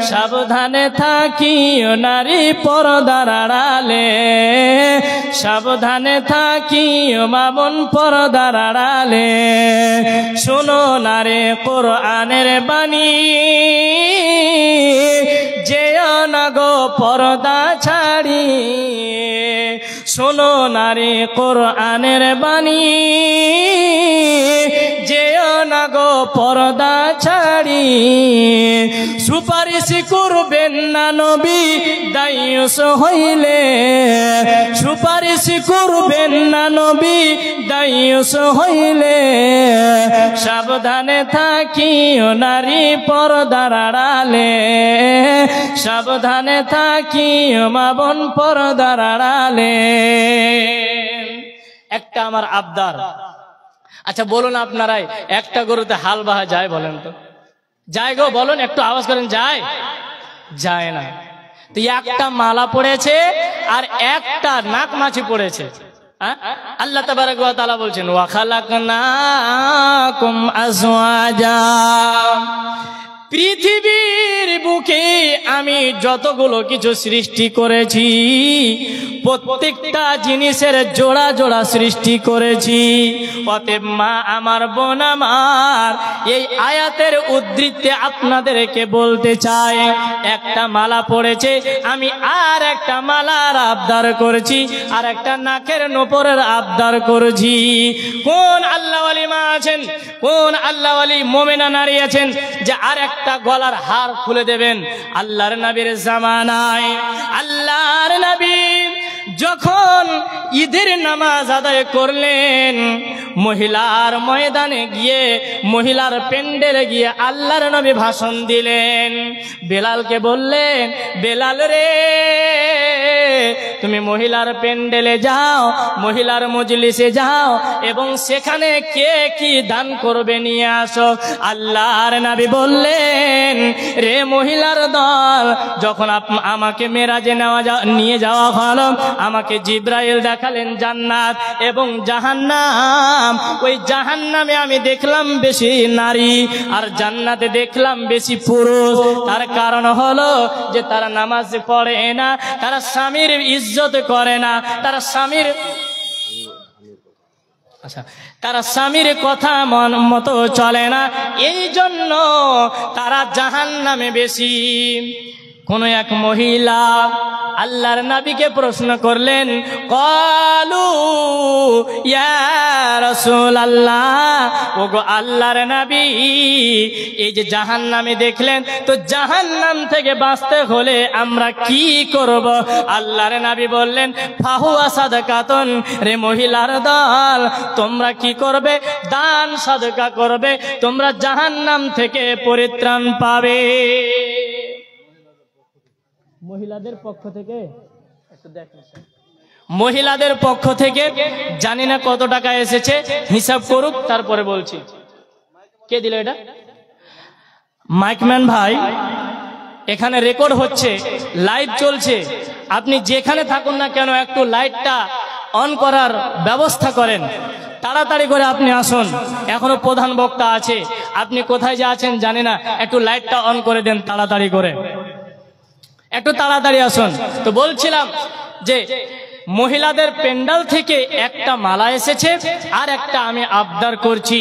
সাবধানে থাকিও নারী পর্দার আড়ালে সাবধানে থাকিও মামুন পর্দার আড়ালে শোনো নারে কোরআনের বাণী যেও না গো পর্দা ছাড়ি শোনো নারে কোরআনের বাণী যেও না গো পর্দা ছাড়ি সুপারিশ করবেন না নবী দায়ুস হইলে সুপারিশ করবেন না নবী দায়ুস হইলে সাবধানে থাকিও নারী পর্দার আড়ালে সাবধানে থাকিও মা বোন পর্দার আড়ালে একটা আমার আবদার আচ্ছা বলুন আপনারাই একটা গরুতে হাল বাহা যায় বলেন তো যায় গো বলুন একটু আওয়াজ করেন যায় যায় না তো একটা মালা পড়েছে আর একটা নাক মাছি পড়েছে আল্লাহ তাবারাক ওয়া তাআলা বলছেন ওয়া খালাকনাকুম আজওয়াজা পৃথিবীর বুকে আমি যতগুলো কিছু সৃষ্টি করেছি প্রত্যেকটা জিনিসের জোড়া জোড়া সৃষ্টি করেছি। অতএব মা আমার, বোন আমার, এই আয়াতের উদ্ধৃতি আপনাদেরকে বলতে চাই, একটা মালা পড়েছে, আমি আর একটা মালার আবদার করেছি, আর একটা নাকের নোপরের আবদার করেছি। কোন আল্লাহওয়ালি মা আছেন, কোন আল্লাহওয়ালি মোমেনা নারী আছেন যে আর একটা গলার হার খুলে দেবেন? আল্লাহর নবীর জামানায় আল্লাহর নবী যখন ঈদের নামাজ আদায় করলেন, মহিলার ময়দানে গিয়ে, মহিলার প্যান্ডেলে গিয়ে আল্লাহর নবী ভাষণ দিলেন। বেলালকে বললেন, বেলাল রে, তুমি মহিলার প্যান্ডেলে যাও, মহিলার মজলিসে যাও এবং সেখানে কে কি দান করবে নিয়ে আসো। আল্লাহর নবী বললেন, রে মহিলার দল, যখন আমাকে মেরাজে নিয়ে যাওয়া হলো, আমাকে জিব্রাইল দেখালেন জান্নাত এবং জাহান্নাম। ওই জাহান্নামে আমি দেখলাম বেশি নারী আর জান্নাতে দেখলাম বেশি পুরুষ। তার কারণ হলো যে তারা নামাজ পড়ে না, তারা স্বামীর ইজ্জত করে না, তারা স্বামীর কথা মতো চলে না, এই জন্য তারা জাহান্নামে বেশি। কোন এক মহিলা আল্লাহর নবীকে প্রশ্ন করলেন, ক্বালু ইয়া রাসূলুল্লাহ, ওগো আল্লাহর নবী, এই যে জাহান্নামে দেখলেন, তো জাহান্নাম থেকে বাঁচতে হলে আমরা কি করব? আল্লাহর নবী বললেন, ফাহুয়া সাদাকাতুন, রে মহিলার দল, তোমরা কি করবে? দান সাদকা করবে, তোমরা জাহান্নাম থেকে পরিত্রাণ পাবে। মহিলাদের পক্ষ থেকে একটু দেখেন, মহিলাদের পক্ষ থেকে জানি না কত টাকা এসেছে, হিসাব করুক, তারপরে বলছি। কে দিল এটা? মাইকম্যান ভাই, এখানে রেকর্ড হচ্ছে, লাইভ চলছে, আপনি যেখানে থাকুন না কেন একটু লাইটটা অন করার ব্যবস্থা করেন, তাড়াতাড়ি করে আপনি আসুন। এখনো প্রধান বক্তা আছে, আপনি কোথায় যে আছেন জানি না, একটু লাইটটা অন করে দেন তাড়াতাড়ি করে, একটু তাড়াতাড়ি আসুন। তো বলছিলাম যে মহিলাদের প্যান্ডেল থেকে একটা মালা এসেছে, আর একটা আমি আবদার করছি,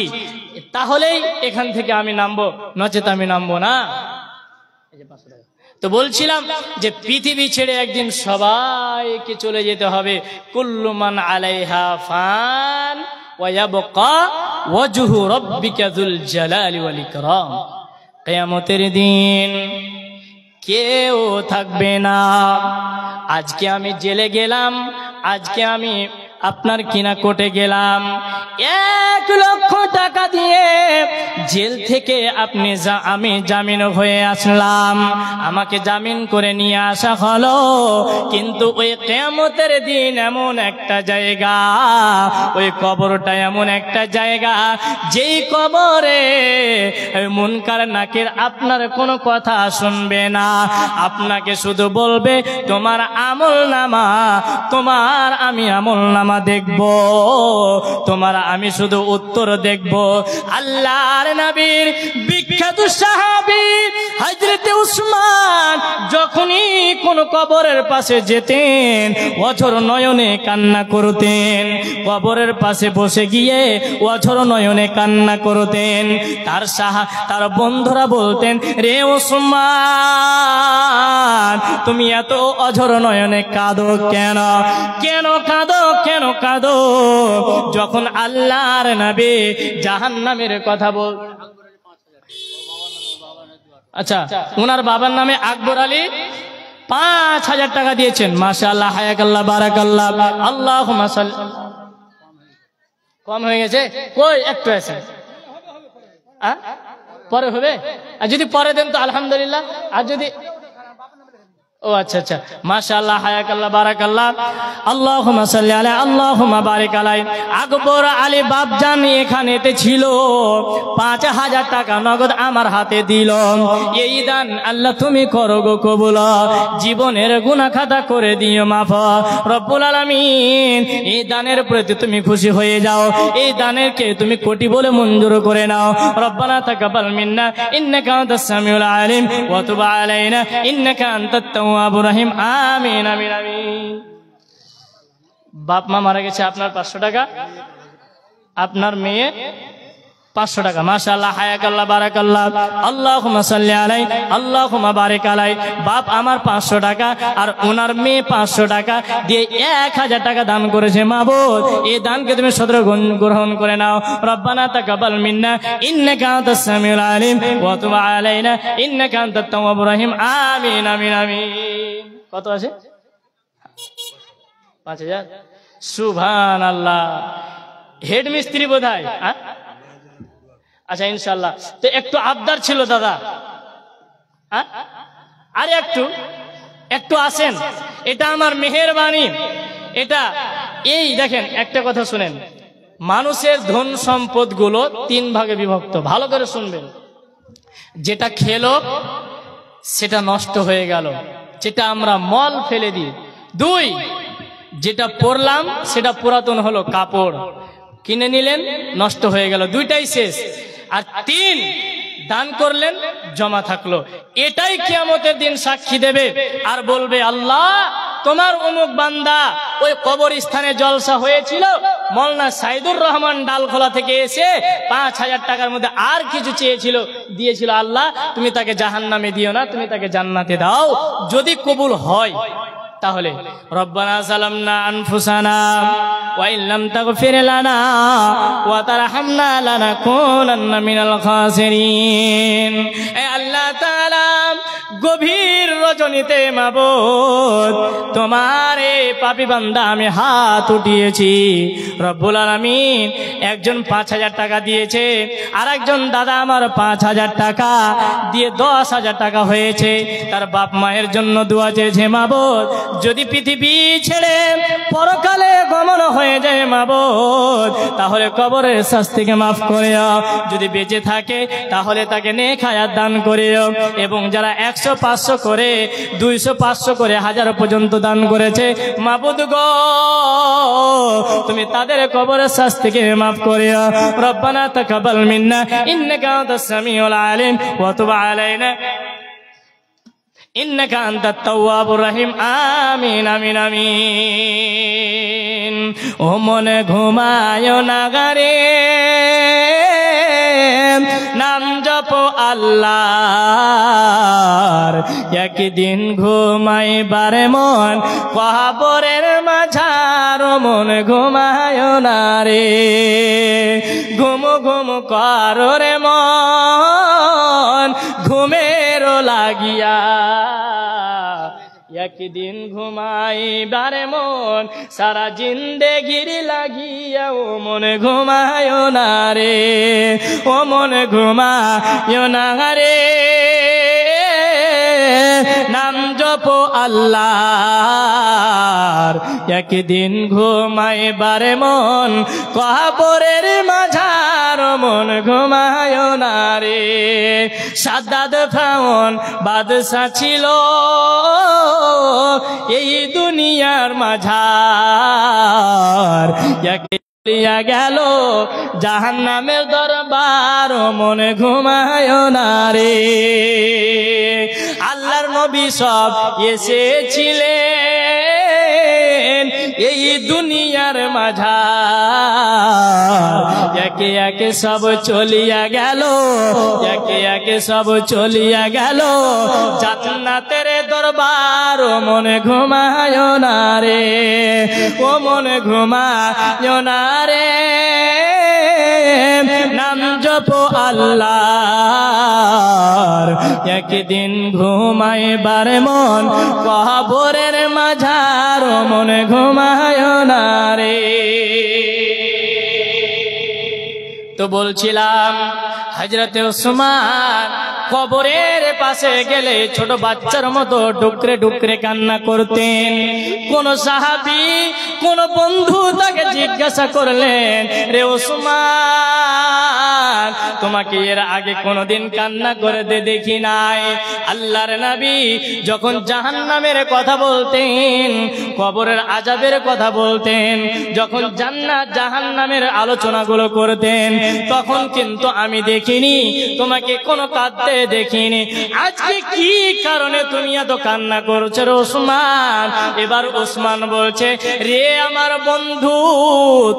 তাহলেই এখান থেকে আমি নামবো, নচেত আমি নামবো না। তো বলছিলাম যে পৃথিবী ছেড়ে একদিন সবাইকে চলে যেতে হবে। কুল্লু মান আলাইহা ফান ওয়া ইয়াবকা ওয়াজহু রাব্বিকা যুল জালালি ওয়াল ইকরাম। কিয়ামতের দিন কেউ থাকবে না। আজকে আমি জেলে গেলাম, আজকে আমি আপনার কিনা কোর্টে গেলাম, 1 লক্ষ টাকা দিয়ে জেল থেকে আমি জামিন হয়ে আসলাম, আমাকে জামিন করে নিয়ে আসা হলো। কিন্তু ওই কিয়ামতের দিন এমন একটা জায়গা, ওই কবরটা এমন একটা জায়গা, যেই কবরে মুনকার নাকির আপনার কোনো কথা শুনবে না, আপনাকে শুধু বলবে তোমার আমলনামা, তোমার আমি আমলনামা দেখব, তোমার আমি শুধু উত্তর দেখব। আল্লাহর নবীর বিখ্যাত সাহাবী হযরতে উসমান যখনই কোন কবরের পাশে যেতেন, অঝর নয়নে কান্না করতেন, কবরের পাশে বসে গিয়ে অঝর নয়নে কান্না করতেন। তার বন্ধুরা বলতেন, রে উসমান, তুমি এত অঝর নয়নে কাঁদো কেন? কেন কাঁদো, কেন কাঁদো? যখন আল্লাহর নবী জাহান্নামের কথা বল, আচ্ছা, ওনার বাবার নামে আকবর আলী 5000 টাকা দিয়েছেন। মাশাআল্লাহ, হায়াকাল্লাহ, বারাকাল্লাহ, আল্লাহুম্মা সাল্লি। কম হয়ে গেছে, কই একটু আছে, পরে হবে। আর যদি পরে দেন তো আলহামদুলিল্লাহ, আর যদি ও আচ্ছা আচ্ছা, মাশাআল্লাহ, হায়াকাল্লাহ, বারাকাল্লাহ, আল্লাহুম্মা সাল্লি আলা, আল্লাহুম্মা বারিক আলাই। আকবর আলী বাপজান এখানেতে ছিল, 5000 টাকা নগদ আমার হাতে দিল। এই দান আল্লাহ তুমি করো গো কবুল, জীবনের গুনাহ খাতা করে দিও মাফ রব্বুল আলামিন। এই দানের প্রতি তুমি খুশি হয়ে যাও, এই দানেরকে তুমি কোটি বলে মঞ্জুর করে নাও। রব্বানা তাকাব্বাল মিন্না ইন্নাকা আনতাস সামিউল আলিম ওয়া তুব আলাইনা ইন্নাকা আনতাত তাওয়াবুর রহিম। আমিন আমিন আমিন। বাপ মা মারা গেছে, আপনার 500 টাকা, আপনার মেয়ে 500 টাকা। মাশাআল্লাহ, হায়াকাল্লাহ, বারাকাল্লাহ, আল্লাহুম্মা সাল্লি আলাই, আল্লাহুম্মা বারিক আলাই। বাপ আমার 500 টাকা আর ওনার মেয়ে 500 টাকা দিয়ে 1000 টাকা দান করেছে। মাবুদ, এই দানকে তুমি সদর গ্রহণ করে নাও। রব্বানা তাকাব্বাল মিন্না ইন্নাকা আনতাস সামিউল আলিম ওয়া তুব আলাইনা ইন্নাকা আনতাত তাওয়াবুর রহিম। আমিন আমিন আমিন। কত আছে? 5000। সুবহানাল্লাহ। হেড মিস্ত্রি বোধহয়। আচ্ছা, ইনশাআল্লাহ। তো একটু আবদার ছিল দাদা, আরে একটু আসেন, এটা আমার মেহেরবানি। এটা এই দেখেন, একটা কথা শুনেন, মানুষের ধন সম্পদ গুলো 3 ভাগে বিভক্ত, ভালো করে শুনবেন। যেটা খেলো সেটা নষ্ট হয়ে গেল, যেটা আমরা মল ফেলে দিই। 2, যেটা পরলাম সেটা পুরাতন হলো, কাপড় কিনে নিলেন নষ্ট হয়ে গেল, 2টাই শেষ। আর 3, দান করলেন জমা থাকলো। এটাই কিয়ামতের দিন সাক্ষী দেবে আর বলবে, আল্লাহ তোমার অমুক বান্দা ওই কবরস্থানে জলসা হয়েছিল, মৌলানা সাইদুর রহমান ডালখোলা থেকে এসে 5000 টাকার মধ্যে আর কিছু চেয়েছিল, দিয়েছিল। আল্লাহ তুমি তাকে জাহান্নামে দিও না, তুমি তাকে জান্নাতে দাও। যদি কবুল হয় তাহলে রব্বানা যালামনা আনফুসানা ওয়া ইল্লাম তাগফির লানা ওয়া তারহামনা লানাকুনান্না মিনাল খাসিরিন। এ আল্লাহ তাআলা, গভীর রজনীতে মাবুদ তোমার এই পাপী বান্দা আমি হাত উঠিয়েছি। রব্বুল আলামিন, একজন 5000 টাকা দিয়েছে, আর একজন দাদা আমার 5000 টাকা দিয়ে 10000 টাকা হয়েছে। তার বাপ মায়ের জন্য দোয়া চেয়েছে। মাবুদ, যদি পৃথিবী ছেড়ে পরকালে গমন হয়ে যায় মাবুদ, তাহলে কবরের শাস্তিকে মাফ করিও। যদি বেঁচে থাকে তাহলে তাকে নেক হায়াত দান করিও। এবং যারা 100, 500 করে, 200, 500 করে, 1000 পর্যন্ত দান করেছে, মাবুদ গো তুমি তাদের কবরের শাস্তিকে মাফ করিও। রব্বানা তাকাব্বাল মিন্না ইন্নাকা আনতাস সামিউল আলিম ওয়া তুব আলাইনা ইন্নাকা আনতাত তাওয়াবুর রহিম। আমিন আমিন আমিন। ও মনে ঘুমায় না গারে, নাম জপ আল্লাহর। একদিন ঘুমাইবারে মন কবরের মাঝার, মন ঘুমায় না রে, ঘুম ঘুম কর রে মন ঘুমের লাগিয়া। একদিন ঘুমাইবারে মন সারা জিন্দেগির লাগিয়া, ও মন ঘুমায় না রে, ও মন ঘুমায় না রে, নাম জপ আল্লাহর। একদিন ঘুমাইবারে মন কবরের মাঝার, মন ঘুমায় না রে। সাদ্দাত ফিরআউন বাদশা ছিল এই দুনিয়ার মাঝার, চলিয়া গেল জাহান্নামের দরবার, মন ঘুমায় না রে। আল্লাহর নবী সব এসেছিলেন এই দুনিয়ার মাঝার, একে একে সব চলিয়া গেল, একে একে সব চলিয়া গেল জান্নাতের দরবার, মন ঘুমায় না রে, ও মন ঘুমায় না রে, নাম জপ আল্লাহর। একদিন ঘুমাইবার মন কবরের মাঝার, মন ঘুমায় না রে। তো বলছিলাম হযরতে ওসমান কবরের পাশে গেলে ছোট বাচ্চার মতো ডুকরে ডুকরে কান্না করতেন। কোন সাহাবী কোন বন্ধু তাকে জিজ্ঞাসা করলেন, রে ওসমান, তোমাকে এর আগে কোনদিন কান্না করে দেখি নাই। আল্লাহর নবী যখন জাহান্নামের কথা বলতেন, কবরের আযাবের কথা বলতেন, যখন জান্নাত জাহান্নামের আলোচনাগুলো করতেন, তখন কিন্তু আমি দেখিনি তোমাকে কোনো কাঁদতে দেখিনি। আজকে কি কারণে তুমি এত কান্না করছো রে ওসমান? এবার ওসমান বলছে, রে আমার বন্ধু,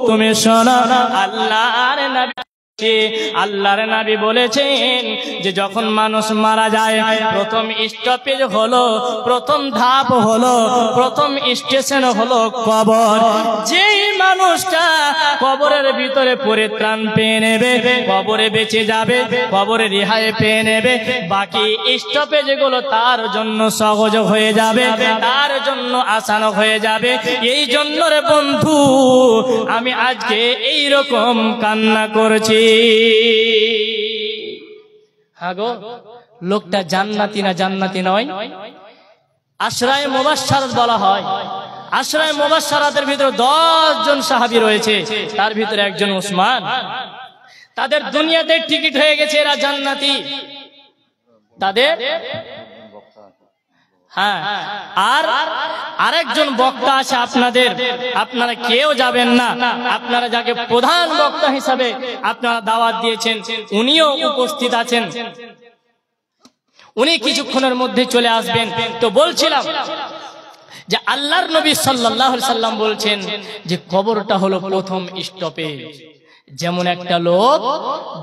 তুমি শোনো, আল্লাহর নবী বলেছেন যে যখন মানুষ মারা যায় প্রথম স্টপেজ হলো, প্রথম ধাপ হলো, প্রথম স্টেশন হলো কবর। যেই মানুষটা কবরের ভিতরে পরিত্রাণ পেয়ে নেবে, কবরে বেঁচে যাবে, কবরে রেহাই পেয়ে নেবে, বাকি স্টপেজ গুলো তার জন্য সহজ হয়ে যাবে, তার জন্য আসান হয়ে যাবে। এই জন্য রে বন্ধু আমি আজকে এই রকম কান্না করছি। হাগো, লোকটা জান্নাতি না জান্নাতি নয়? আশরায়ে মুবাশশারাত বলা হয়। আশরায়ে মুবাশশারাতের ভিতরে 10 জন সাহাবী রয়েছে, তার ভিতরে একজন ওসমান। তাদের দুনিয়াতে টিকিট হয়ে গেছে, এরা জান্নাতি। তাদের হ্যাঁ, আর আরেকজন বক্তা আছে আপনাদের, আপনারা কেউ যাবেন না, আপনারা যাকে প্রধান বক্তা হিসাবে আপনারা দাওয়াত দিয়েছেন উনিও উপস্থিত আছেন, উনি কিছুক্ষণের মধ্যে চলে আসবেন। তো বলছিলাম যে আল্লাহর নবী সাল্লাল্লাহু আলাইহি সাল্লাম বলছেন যে কবরটা হলো প্রথম স্টপেজ। যেমন একটা লোক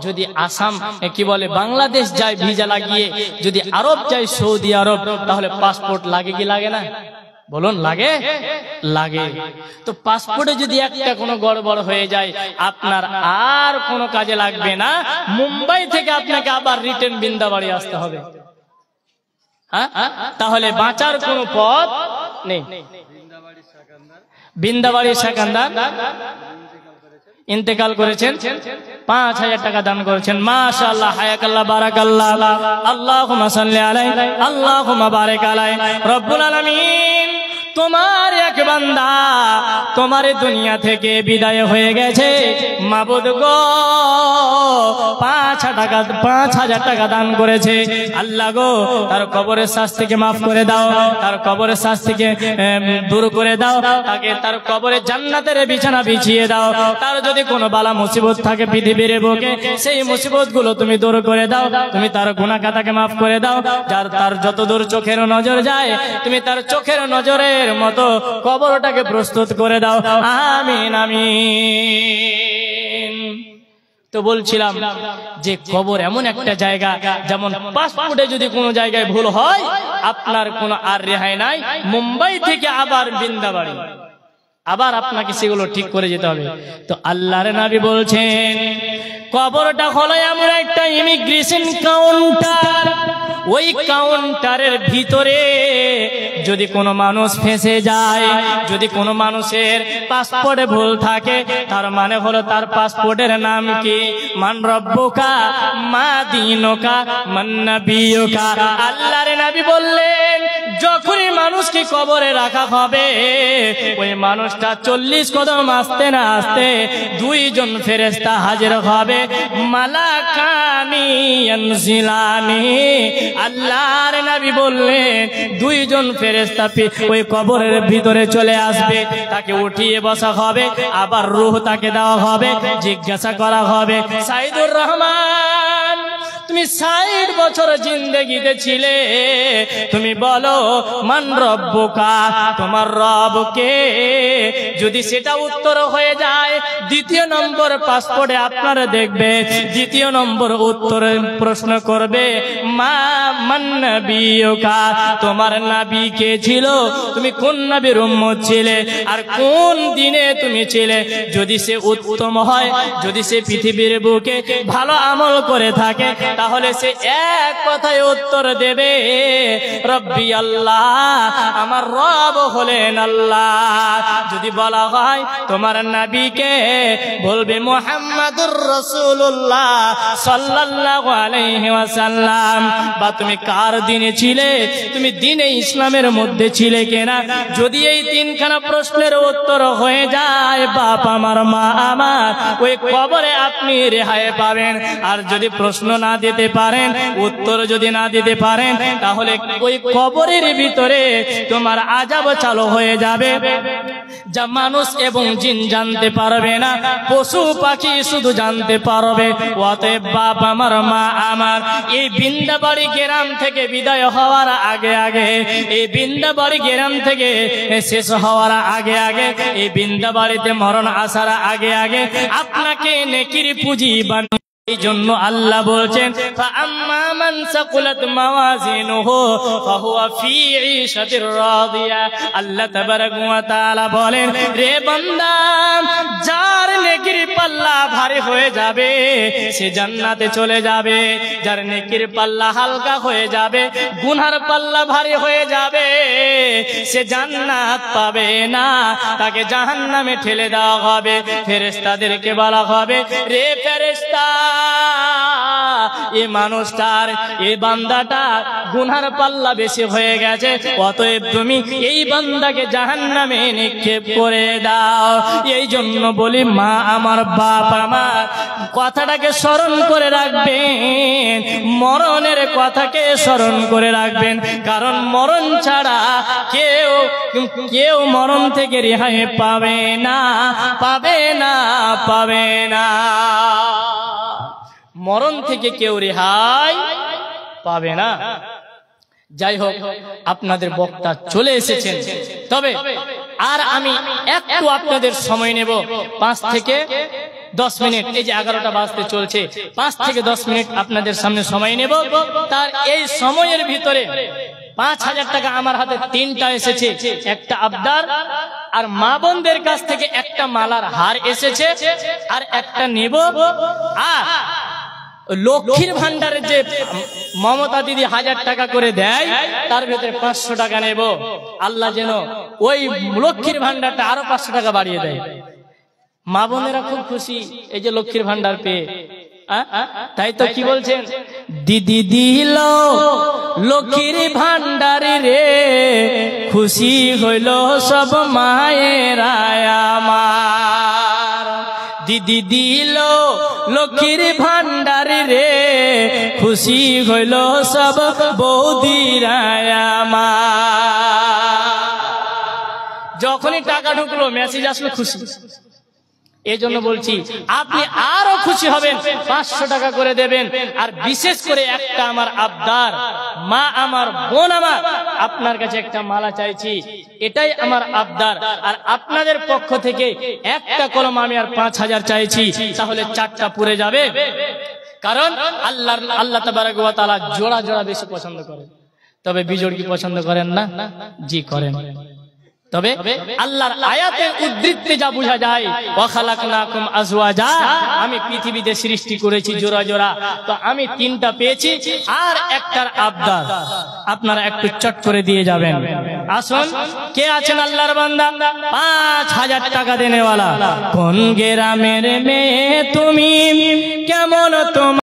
যদি আসাম কি বলে বাংলাদেশ যায় ভিসা লাগিয়ে, যদি আরব যায় সৌদি আরব, তাহলে পাসপোর্ট লাগে কি লাগে না? বলুন, লাগে? লাগে। তো পাসপোর্টে যদি একটা কোনো গড়বড় হয়ে যায়, আপনার আর কোনো কাজে লাগবে না, মুম্বাই থেকে আপনাকে আবার রিটার্ন বৃন্দাবাড়ি আসতে হবে। হ্যাঁ, তাহলে বাঁচার কোনো পথ নেই। বৃন্দাবাড়ি সেকান্দার ইন্তেকাল করেছেন, 5000 টাকা দান করেছেন। মাশাআল্লাহ, হায়াকাল্লাহ, বারাকাল্লাহ, আল্লাহুম্মা সাল্লি আলাইহি, আল্লাহুম্মা বারিক আলাইহি। রব্বুল আলামিন, তোমার এক বান্দা তোমার দুনিয়া থেকে বিদায় হয়ে গেছে, মাবুদ গো 5000 টাকা দান করেছে। আল্লাহ গো, তার কবরের শাস্তিকে মাফ করে দাও, তার কবরের শাস্তিকে দূর করে দাও, তাকে তার কবরে জান্নাতের বিছানা বিছিয়ে দাও। তার যদি কোনো বালা মুসিবত থাকে পৃথিবীর বুকে, সেই মুসিবত গুলো তুমি দূর করে দাও, তুমি তার গুনাহ খাতাকে মাফ করে দাও। যার তার যত দূর চোখের নজর যায়, তুমি তার চোখের নজরের মতো কবরটাকে প্রস্তুত করে দাও। আমিন আমিন। তো বলছিলাম যে কবর এমন একটা জায়গা, যেমন পাসপোর্টে যদি কোনো জায়গায় ভুল হয়, আপনার কোনো আর রেহাই নাই। মুম্বাই থেকে আবার বৃন্দাবাড়ি, আবার আপনাকে সেগুলো ঠিক করে যেতে হবে। তো আল্লাহর নবী বলছেন কবরটা হলো এমন একটা ইমিগ্রেশন কাউন্টার। ওই কাউন্টারের ভিতরে যদি কোনো মানুষ ফেঁসে যায়, যদি কোনো মানুষের পাসপোর্টে ভুল থাকে, তার মানে হলো তার পাসপোর্টের নাম কি? মান রব্বুকা, মা দীনুকা, মান নবিয়ুকা। আল্লাহর নবী বললেন যখনই মানুষকে কবরে রাখা হবে, ওই মানুষটা 40 কদম আসতে না আসতে 2 জন ফেরেশতা হাজির হবে। মালাকানি ইয়ানজিলানি। আল্লাহর নবী বললেন 2 জন ফেরেশতা ওই কবরের ভিতরে চলে আসবে, তাকে উঠিয়ে বসা হবে, আবার রূহ তাকে দেওয়া হবে, জিজ্ঞাসা করা হবে, সাইদুর রহমান তুমি 60 বছর জিন্দেগিতে ছিলে, তুমি বলো মান রব্বুকা, তোমার রব কে? যদি সেটা উত্তর হয়ে যায়, দ্বিতীয় নম্বর পাসপোর্টে আপনারা দেখবে, দ্বিতীয় নম্বর উত্তরে প্রশ্ন করবে মা মান নবিয়ুকা, তোমার নবী কে ছিল? তুমি কোন নবীর উম্মত ছিলে আর কোন দিনে তুমি ছিলে? যদি সে উত্তম হয়, যদি সে পৃথিবীর বুকে ভালো আমল করে থাকে, তাহলে সে এক কথায় উত্তর দেবে রব্বি আল্লাহ, আমার রব হলেন আল্লাহ। যদি বলা হয় তোমার নবীকে, বলবে মুহাম্মাদুর রাসূলুল্লাহ সাল্লাল্লাহু আলাইহি ওয়াসাল্লাম। বা তুমি কার দিনে ছিলে, তুমি দিনে ইসলামের মধ্যে ছিলে কিনা? যদি এই তিনখানা প্রশ্নের উত্তর হয়ে যায়, বাপ আমার মা আমার, ওই কবরে আপনি রেহাই পাবেন। আর যদি প্রশ্ন না দিতে পারেন, উত্তর যদি না দিতে পারেন, তাহলে ওই কবরের ভিতরে তোমার আযাব চালু হয়ে যাবে, যা মানুষ এবং জিন জানতে পারবে না, পশু পাখি শুধু জানতে পারবে। অতএব বাপ আমার মা আমার, এই বিন্দাবাড়ি গ্রাম থেকে বিদায় হওয়ার আগে আগে, এই বিন্দাবাড়ি গ্রাম থেকে শেষ হওয়ার আগে আগে, এই বিন্দাবাড়িতে মরণ আসার আগে আগে আপনাকে নেকির পুঁজি বানিয়ে, এই জন্য আল্লাহ বলছেন ফাআম্মা মান সাকুলাত মাওয়াজিনুহু ফাহুয়া ফি ঈশাতির রাদিয়া। আল্লাহ তাবারাক ওয়া তাআলা বলেন, রে বান্দা, যার নেকির পাল্লা ভারী হয়ে যাবে সে জান্নাতে চলে যাবে। যার নেকির পাল্লা হালকা হয়ে যাবে, গুনার পাল্লা ভারী হয়ে যাবে, সে জান্নাত পাবে না, তাকে জাহান্নামে ঠেলে দেওয়া হবে। ফেরেশতাদেরকে বলা হবে, রে ফেরেশতা, এই মানুষটার, এই বান্দাটার গুনার পাল্লা বেশি হয়ে গেছে, অতএব তুমি এই বান্দাকে জাহান্নামে নিক্ষেপ করে দাও। এই জন্য বলি মা আমার, বাপ আমার, কথাটাকে স্মরণ করে রাখবেন, মরণের কথাকে স্মরণ করে রাখবেন। কারণ মরণ ছাড়া কেউ মরণ থেকে রেহাই পাবে না, পাবে না, পাবে না। মরণ থেকে কেউ রেহাই পাবে না। যাই হোক, আপনাদের বক্তা চলে এসেছেন, তবে আর আমি একটু আপনাদের সময় নেব, 5 থেকে 10 মিনিট। এই যে 11টা বাজতে চলছে, 5 থেকে 10 মিনিট আপনাদের সামনে সময় নেব। তার এই সময়ের ভিতরে 5000 টাকা আমার হাতে 3টা এসেছে, একটা আবদার, আর মা বোনদের কাছ থেকে একটা মালার হার এসেছে, আর একটা নেব। আর লক্ষ্মীর ভান্ডারের যে মমতা দিদি 1000 টাকা করে দেয়, তার ভিতরে 500 টাকা নেব। আল্লাহ যেন ওই লক্ষ্মীর ভান্ডারটা আরো 500 টাকা বাড়িয়ে দেয়। মা বোনেরা খুব খুশি এই যে লক্ষ্মীর ভান্ডার পেয়ে। তাই তো কি বলছেন, দিদি দিল লক্ষ্মীর ভান্ডারে রে, খুশি হইল সব মায়েরা আমার। দিদি দিল লক্ষ্মীর ভান্ডারে রে, খুশি হইল সব বৌদিরা আমার। যখনই টাকা ঢুকলো, মেসেজ আসলো, খুশি। এই জন্য বলছি আপনি আরো খুশি হবেন, 500 টাকা করে দেবেন। আর বিশেষ করে একটা আমার আবদার, মা আমার, বোন আমার, আপনার কাছে একটা মালা চাইছি, এটাই আমার আবদার। আর আপনাদের পক্ষ থেকে একটা কলম আমি আর 5000 চাইছি, তাহলে 4টা পুরে যাবে। কারণ আল্লাহ তাবারাক ওয়া তাআলা জোড়া জোড়া বেশি পছন্দ করেন। তবে বিজোড় কি পছন্দ করেন না? জি করেন। তবে আল্লাহর আয়াতের উদ্ধৃতিতে যা বোঝা যায়, ওয়া খালাকনাকুম আজওয়াজা, আমি পৃথিবীতে সৃষ্টি করেছি জোড়া জোড়া। তো আমি 3টা পেয়েছি, আর একটার আবদার আপনারা একটু চট করে দিয়ে যাবেন। আসুন, কে আছেন আল্লাহর বান্দা 5000 টাকা দেনেওয়ালা? কোন গ্রামের মেয়ে তুমি, কেমন তোমার